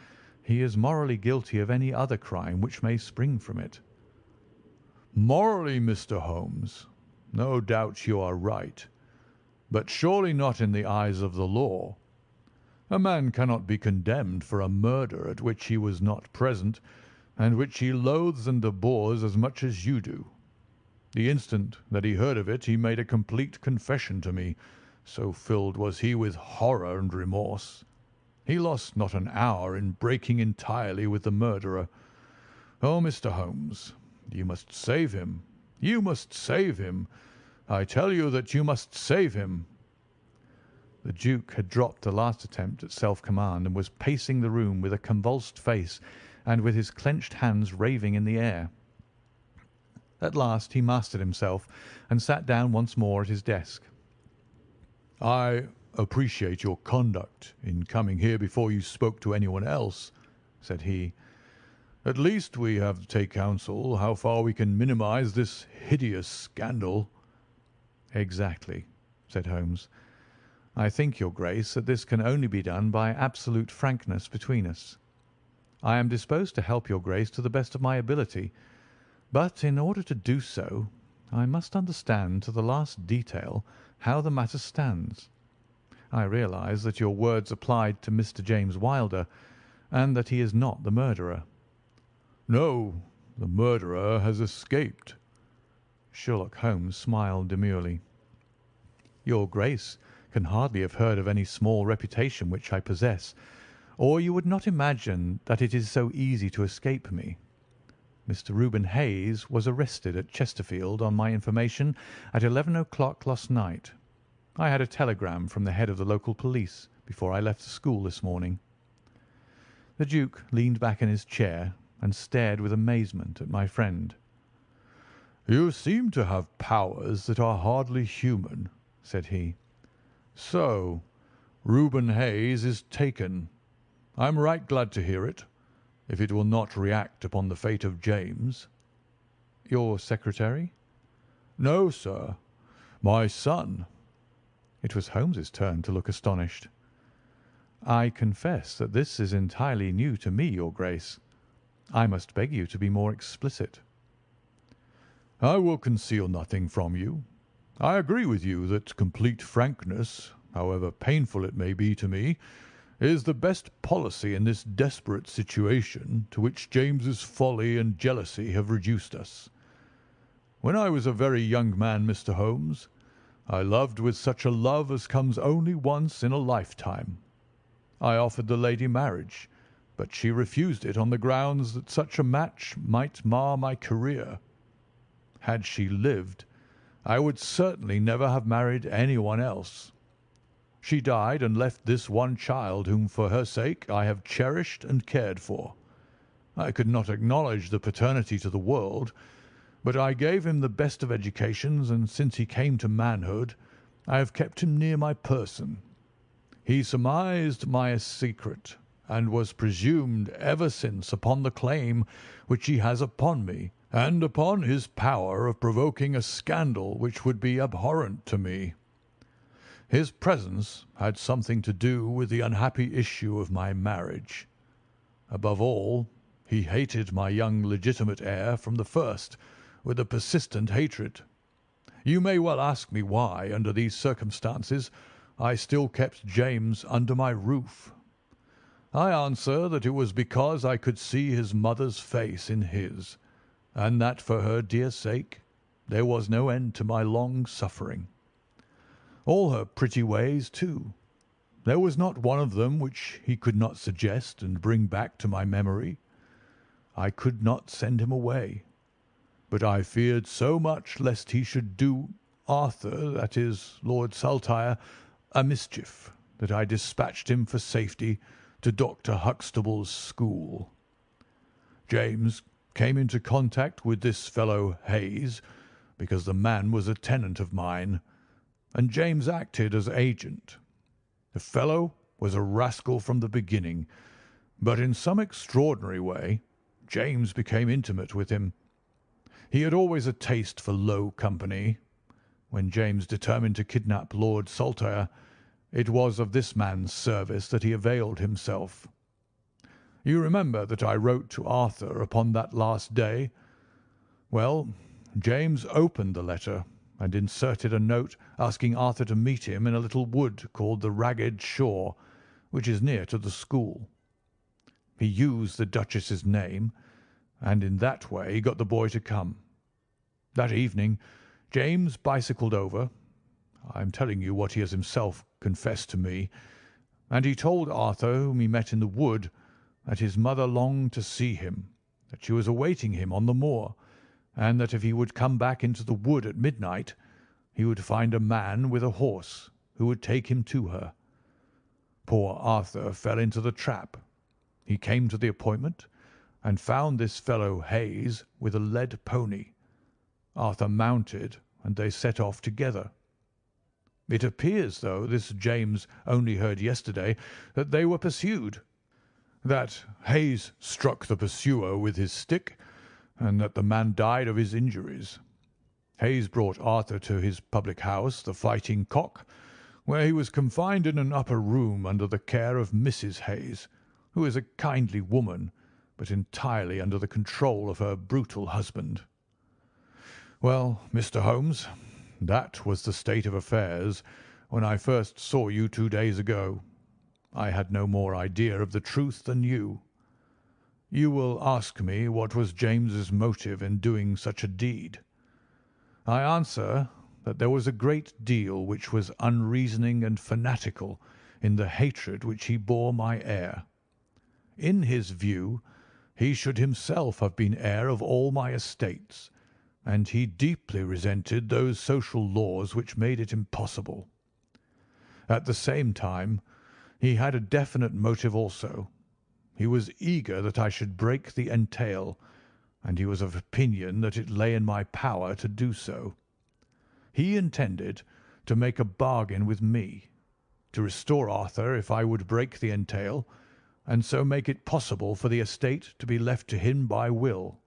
A: he is morally guilty of any other crime which may spring from it."
B: "Morally, Mr. Holmes, no doubt you are right, but surely not in the eyes of the law. A man cannot be condemned for a murder at which he was not present, and which he loathes and abhors as much as you do. The instant that he heard of it he made a complete confession to me, so filled was he with horror and remorse. He lost not an hour in breaking entirely with the murderer. Oh, Mr. Holmes, you must save him. You must save him. I tell you that you must save him."
A: The Duke had dropped the last attempt at self-command and was pacing the room with a convulsed face and with his clenched hands raving in the air. At last he mastered himself and sat down once more at his desk.
B: "I appreciate your conduct in coming here before you spoke to anyone else," said he. "At least we have to take counsel how far we can minimize this hideous scandal."
A: "Exactly," said Holmes. "I think, your Grace, that this can only be done by absolute frankness between us. I am disposed to help your Grace to the best of my ability, but in order to do so, I must understand to the last detail how the matter stands. I realise that your words applied to Mr. James Wilder, and that he is not the murderer."
B: "No, the murderer has escaped."
A: Sherlock Holmes smiled demurely. "Your Grace can hardly have heard of any small reputation which I possess, or you would not imagine that it is so easy to escape me. Mr. Reuben Hayes was arrested at Chesterfield on my information at 11 o'clock last night. I had a telegram from the head of the local police before I left the school this morning." The Duke leaned back in his chair and stared with amazement at my friend.
B: "You seem to have powers that are hardly human," said he. "So Reuben Hayes is taken. I am right glad to hear it, if it will not react upon the fate of James."
A: "Your secretary?"
B: "No, sir, my son."
A: It was Holmes's turn to look astonished. "I confess that this is entirely new to me, your Grace. I must beg you to be more explicit."
B: "I will conceal nothing from you. I agree with you that complete frankness, however painful it may be to me, is the best policy in this desperate situation to which James's folly and jealousy have reduced us. When I was a very young man, Mr. Holmes, I loved with such a love as comes only once in a lifetime. I offered the lady marriage, but she refused it on the grounds that such a match might mar my career. Had she lived, I would certainly never have married anyone else. She died and left this one child whom for her sake I have cherished and cared for. I could not acknowledge the paternity to the world, but I gave him the best of educations, and since he came to manhood I have kept him near my person. He surmised my secret, and was presumed ever since upon the claim which he has upon me and upon his power of provoking a scandal which would be abhorrent to me. His presence had something to do with the unhappy issue of my marriage. Above all, he hated my young legitimate heir from the first, with a persistent hatred. You may well ask me why, under these circumstances, I still kept James under my roof. I answer that it was because I could see his mother's face in his, and that for her dear sake there was no end to my long suffering. All her pretty ways, too. There was not one of them which he could not suggest and bring back to my memory. I could not send him away, but I feared so much lest he should do Arthur, that is, Lord Saltire, a mischief, that I dispatched him for safety to Dr. Huxtable's school. James came into contact with this fellow Hayes, because the man was a tenant of mine, and James acted as agent. The fellow was a rascal from the beginning, but in some extraordinary way James became intimate with him. He had always a taste for low company. When James determined to kidnap Lord Saltire, it was of this man's service that he availed himself. You remember that I wrote to Arthur upon that last day? Well, James opened the letter and inserted a note asking Arthur to meet him in a little wood called the Ragged Shaw, which is near to the school. He used the Duchess's name, and in that way got the boy to come. That evening James bicycled over. I am telling you what he has himself confessed to me, and he told Arthur, whom he met in the wood, that his mother longed to see him, that she was awaiting him on the moor, and that if he would come back into the wood at midnight, he would find a man with a horse who would take him to her. Poor Arthur fell into the trap. He came to the appointment and found this fellow Hayes with a led pony. Arthur mounted, and they set off together. It appears, though this James only heard yesterday, that they were pursued, that Hayes struck the pursuer with his stick, and that the man died of his injuries. Hayes brought Arthur to his public house, the Fighting Cock, where he was confined in an upper room under the care of Mrs. Hayes, who is a kindly woman, but entirely under the control of her brutal husband. Well, Mr. Holmes, that was the state of affairs when I first saw you 2 days ago. I had no more idea of the truth than you. You will ask me what was James's motive in doing such a deed. I answer that there was a great deal which was unreasoning and fanatical in the hatred which he bore my heir. In his view, he should himself have been heir of all my estates, and he deeply resented those social laws which made it impossible. At the same time, he had a definite motive also. He was eager that I should break the entail, and he was of opinion that it lay in my power to do so. He intended to make a bargain with me, to restore Arthur if I would break the entail, and so make it possible for the estate to be left to him by will.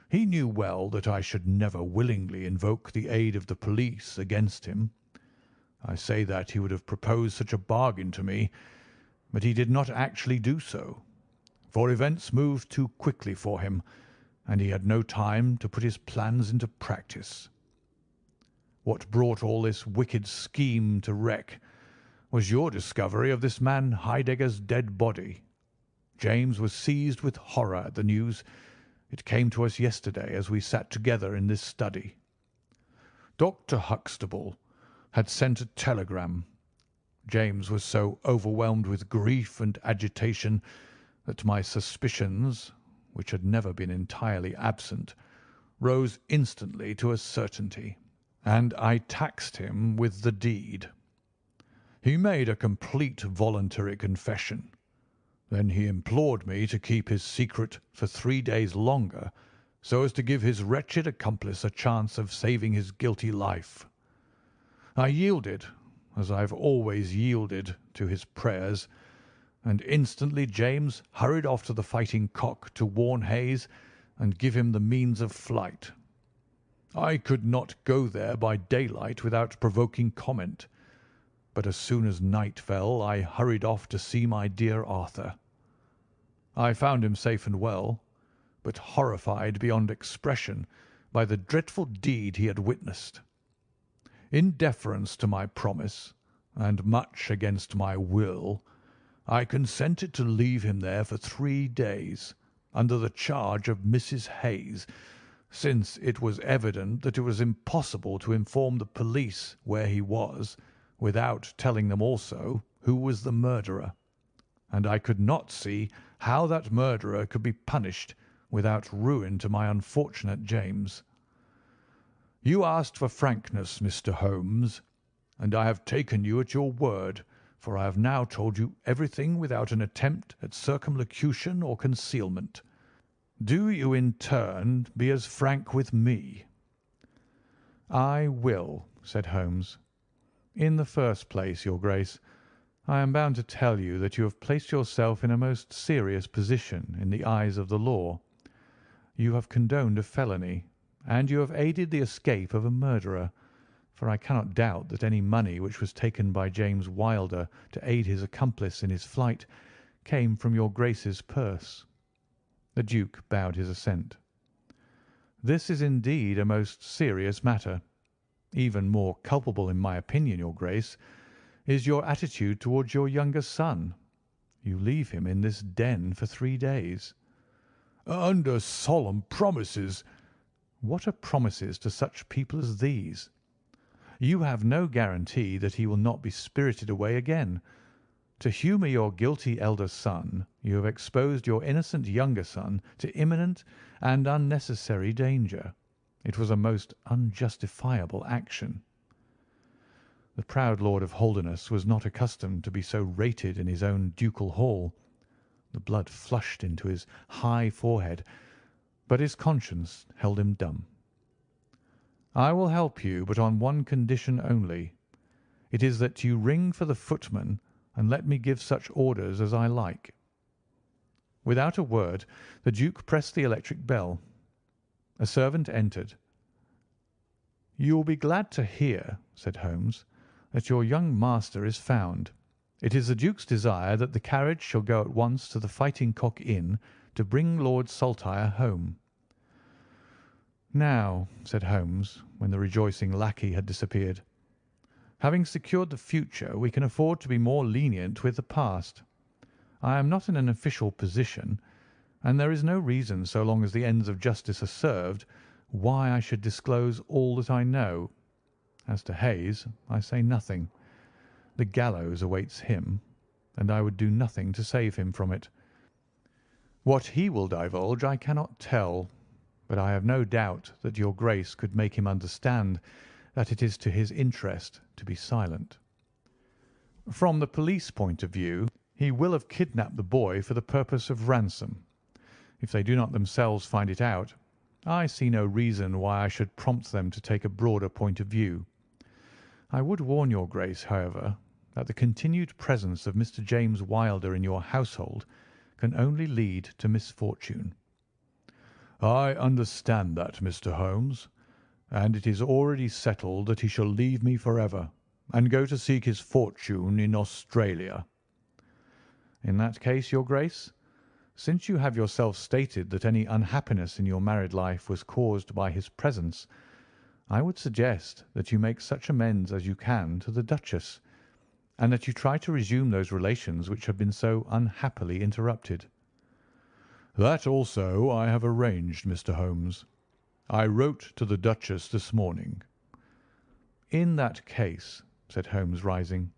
B: He knew well that I should never willingly invoke the aid of the police against him. I say that he would have proposed such a bargain to me, but he did not actually do so, for events moved too quickly for him, and he had no time to put his plans into practice. What brought all this wicked scheme to wreck was your discovery of this man Heidegger's dead body. James was seized with horror at the news. It came to us yesterday as we sat together in this study. Dr. Huxtable had sent a telegram. James was so overwhelmed with grief and agitation that my suspicions, which had never been entirely absent, rose instantly to a certainty, and I taxed him with the deed. He made a complete voluntary confession. Then he implored me to keep his secret for 3 days longer, so as to give his wretched accomplice a chance of saving his guilty life. I yielded, as I have always yielded, to his prayers, and instantly James hurried off to the Fighting Cock to warn Hayes and give him the means of flight. I could not go there by daylight without provoking comment, but as soon as night fell I hurried off to see my dear Arthur. I found him safe and well, but horrified beyond expression by the dreadful deed he had witnessed. In deference to my promise, and much against my will, I consented to leave him there for 3 days, under the charge of Mrs. Hayes, since it was evident that it was impossible to inform the police where he was without telling them also who was the murderer, and I could not see how that murderer could be punished without ruin to my unfortunate James. You asked for frankness, Mr. Holmes, and I have taken you at your word, for I have now told you everything without an attempt at circumlocution or concealment. Do you in turn be as frank with me." "I will," said Holmes. "In the first place, your Grace, I am bound to tell you that you have placed yourself in a most serious position in the eyes of the law. You have condoned a felony, and you have aided the escape of a murderer, for I cannot doubt that any money which was taken by James Wilder to aid his accomplice in his flight came from your Grace's purse." The Duke bowed his assent. "This is indeed a most serious matter. Even more culpable, in my opinion, your Grace, is your attitude towards your younger son. You leave him in this den for 3 days." "Under solemn promises."
A: "What are promises to such people as these? You have no guarantee that he will not be spirited away again. To humour your guilty elder son, you have exposed your innocent younger son to imminent and unnecessary danger. It was a most unjustifiable action." The proud Lord of Holderness was not accustomed to be so rated in his own ducal hall. The blood flushed into his high forehead, but his conscience held him dumb. "I will help you, but on one condition only. It is that you ring for the footman and let me give such orders as I like." Without a word, the Duke pressed the electric bell. A servant entered. "You will be glad to hear," said Holmes, "that your young master is found. It is the Duke's desire that the carriage shall go at once to the Fighting Cock Inn to bring Lord Saltire home." "Now," said Holmes, when the rejoicing lackey had disappeared, "having secured the future, we can afford to be more lenient with the past. I am not in an official position, and there is no reason, so long as the ends of justice are served, why I should disclose all that I know. As to Hayes, I say nothing. The gallows awaits him, and I would do nothing to save him from it. What he will divulge I cannot tell, but I have no doubt that your Grace could make him understand that it is to his interest to be silent. From the police point of view, he will have kidnapped the boy for the purpose of ransom. If they do not themselves find it out, I see no reason why I should prompt them to take a broader point of view. I would warn your Grace, however, that the continued presence of Mr. James Wilder in your household can only lead to misfortune."
B: "I understand that, Mr. Holmes, and it is already settled that he shall leave me forever and go to seek his fortune in Australia."
A: "In that case, your Grace, since you have yourself stated that any unhappiness in your married life was caused by his presence, I would suggest that you make such amends as you can to the Duchess, and that you try to resume those relations which have been so unhappily interrupted."
B: "That also I have arranged, Mr. Holmes. I wrote to the Duchess this morning."
A: "In that case," said Holmes, rising,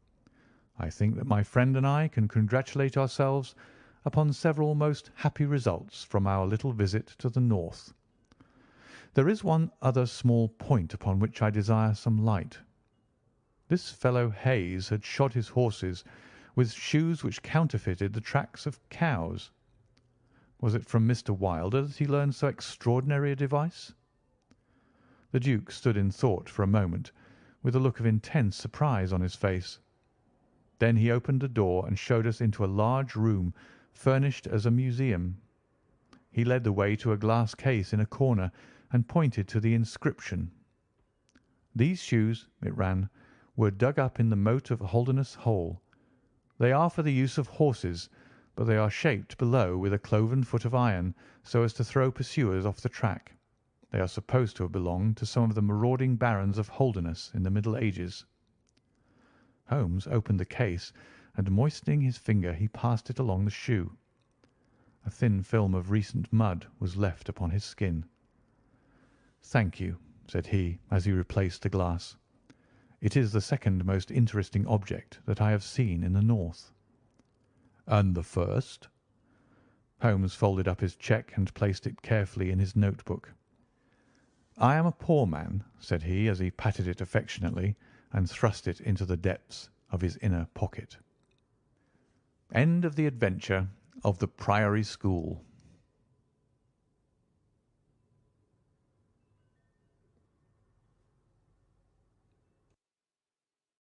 A: "I think that my friend and I can congratulate ourselves upon several most happy results from our little visit to the north. There is one other small point upon which I desire some light. This fellow Hayes had shod his horses with shoes which counterfeited the tracks of cows. Was it from Mr. Wilder that he learned so extraordinary a device?" The Duke stood in thought for a moment, with a look of intense surprise on his face. Then he opened a door and showed us into a large room furnished as a museum. He led the way to a glass case in a corner and pointed to the inscription. "These shoes," it ran, "were dug up in the moat of Holderness Hole. They are for the use of horses, but they are shaped below with a cloven foot of iron so as to throw pursuers off the track. They are supposed to have belonged to some of the marauding barons of Holderness in the Middle Ages." Holmes opened the case, and moistening his finger he passed it along the shoe. A thin film of recent mud was left upon his skin. "Thank you," said he, as he replaced the glass. "It is the second most interesting object that I have seen in the north." "And the first?" Holmes folded up his cheque and placed it carefully in his notebook. "I am a poor man," said he, as he patted it affectionately and thrust it into the depths of his inner pocket. End of the adventure of the Priory School.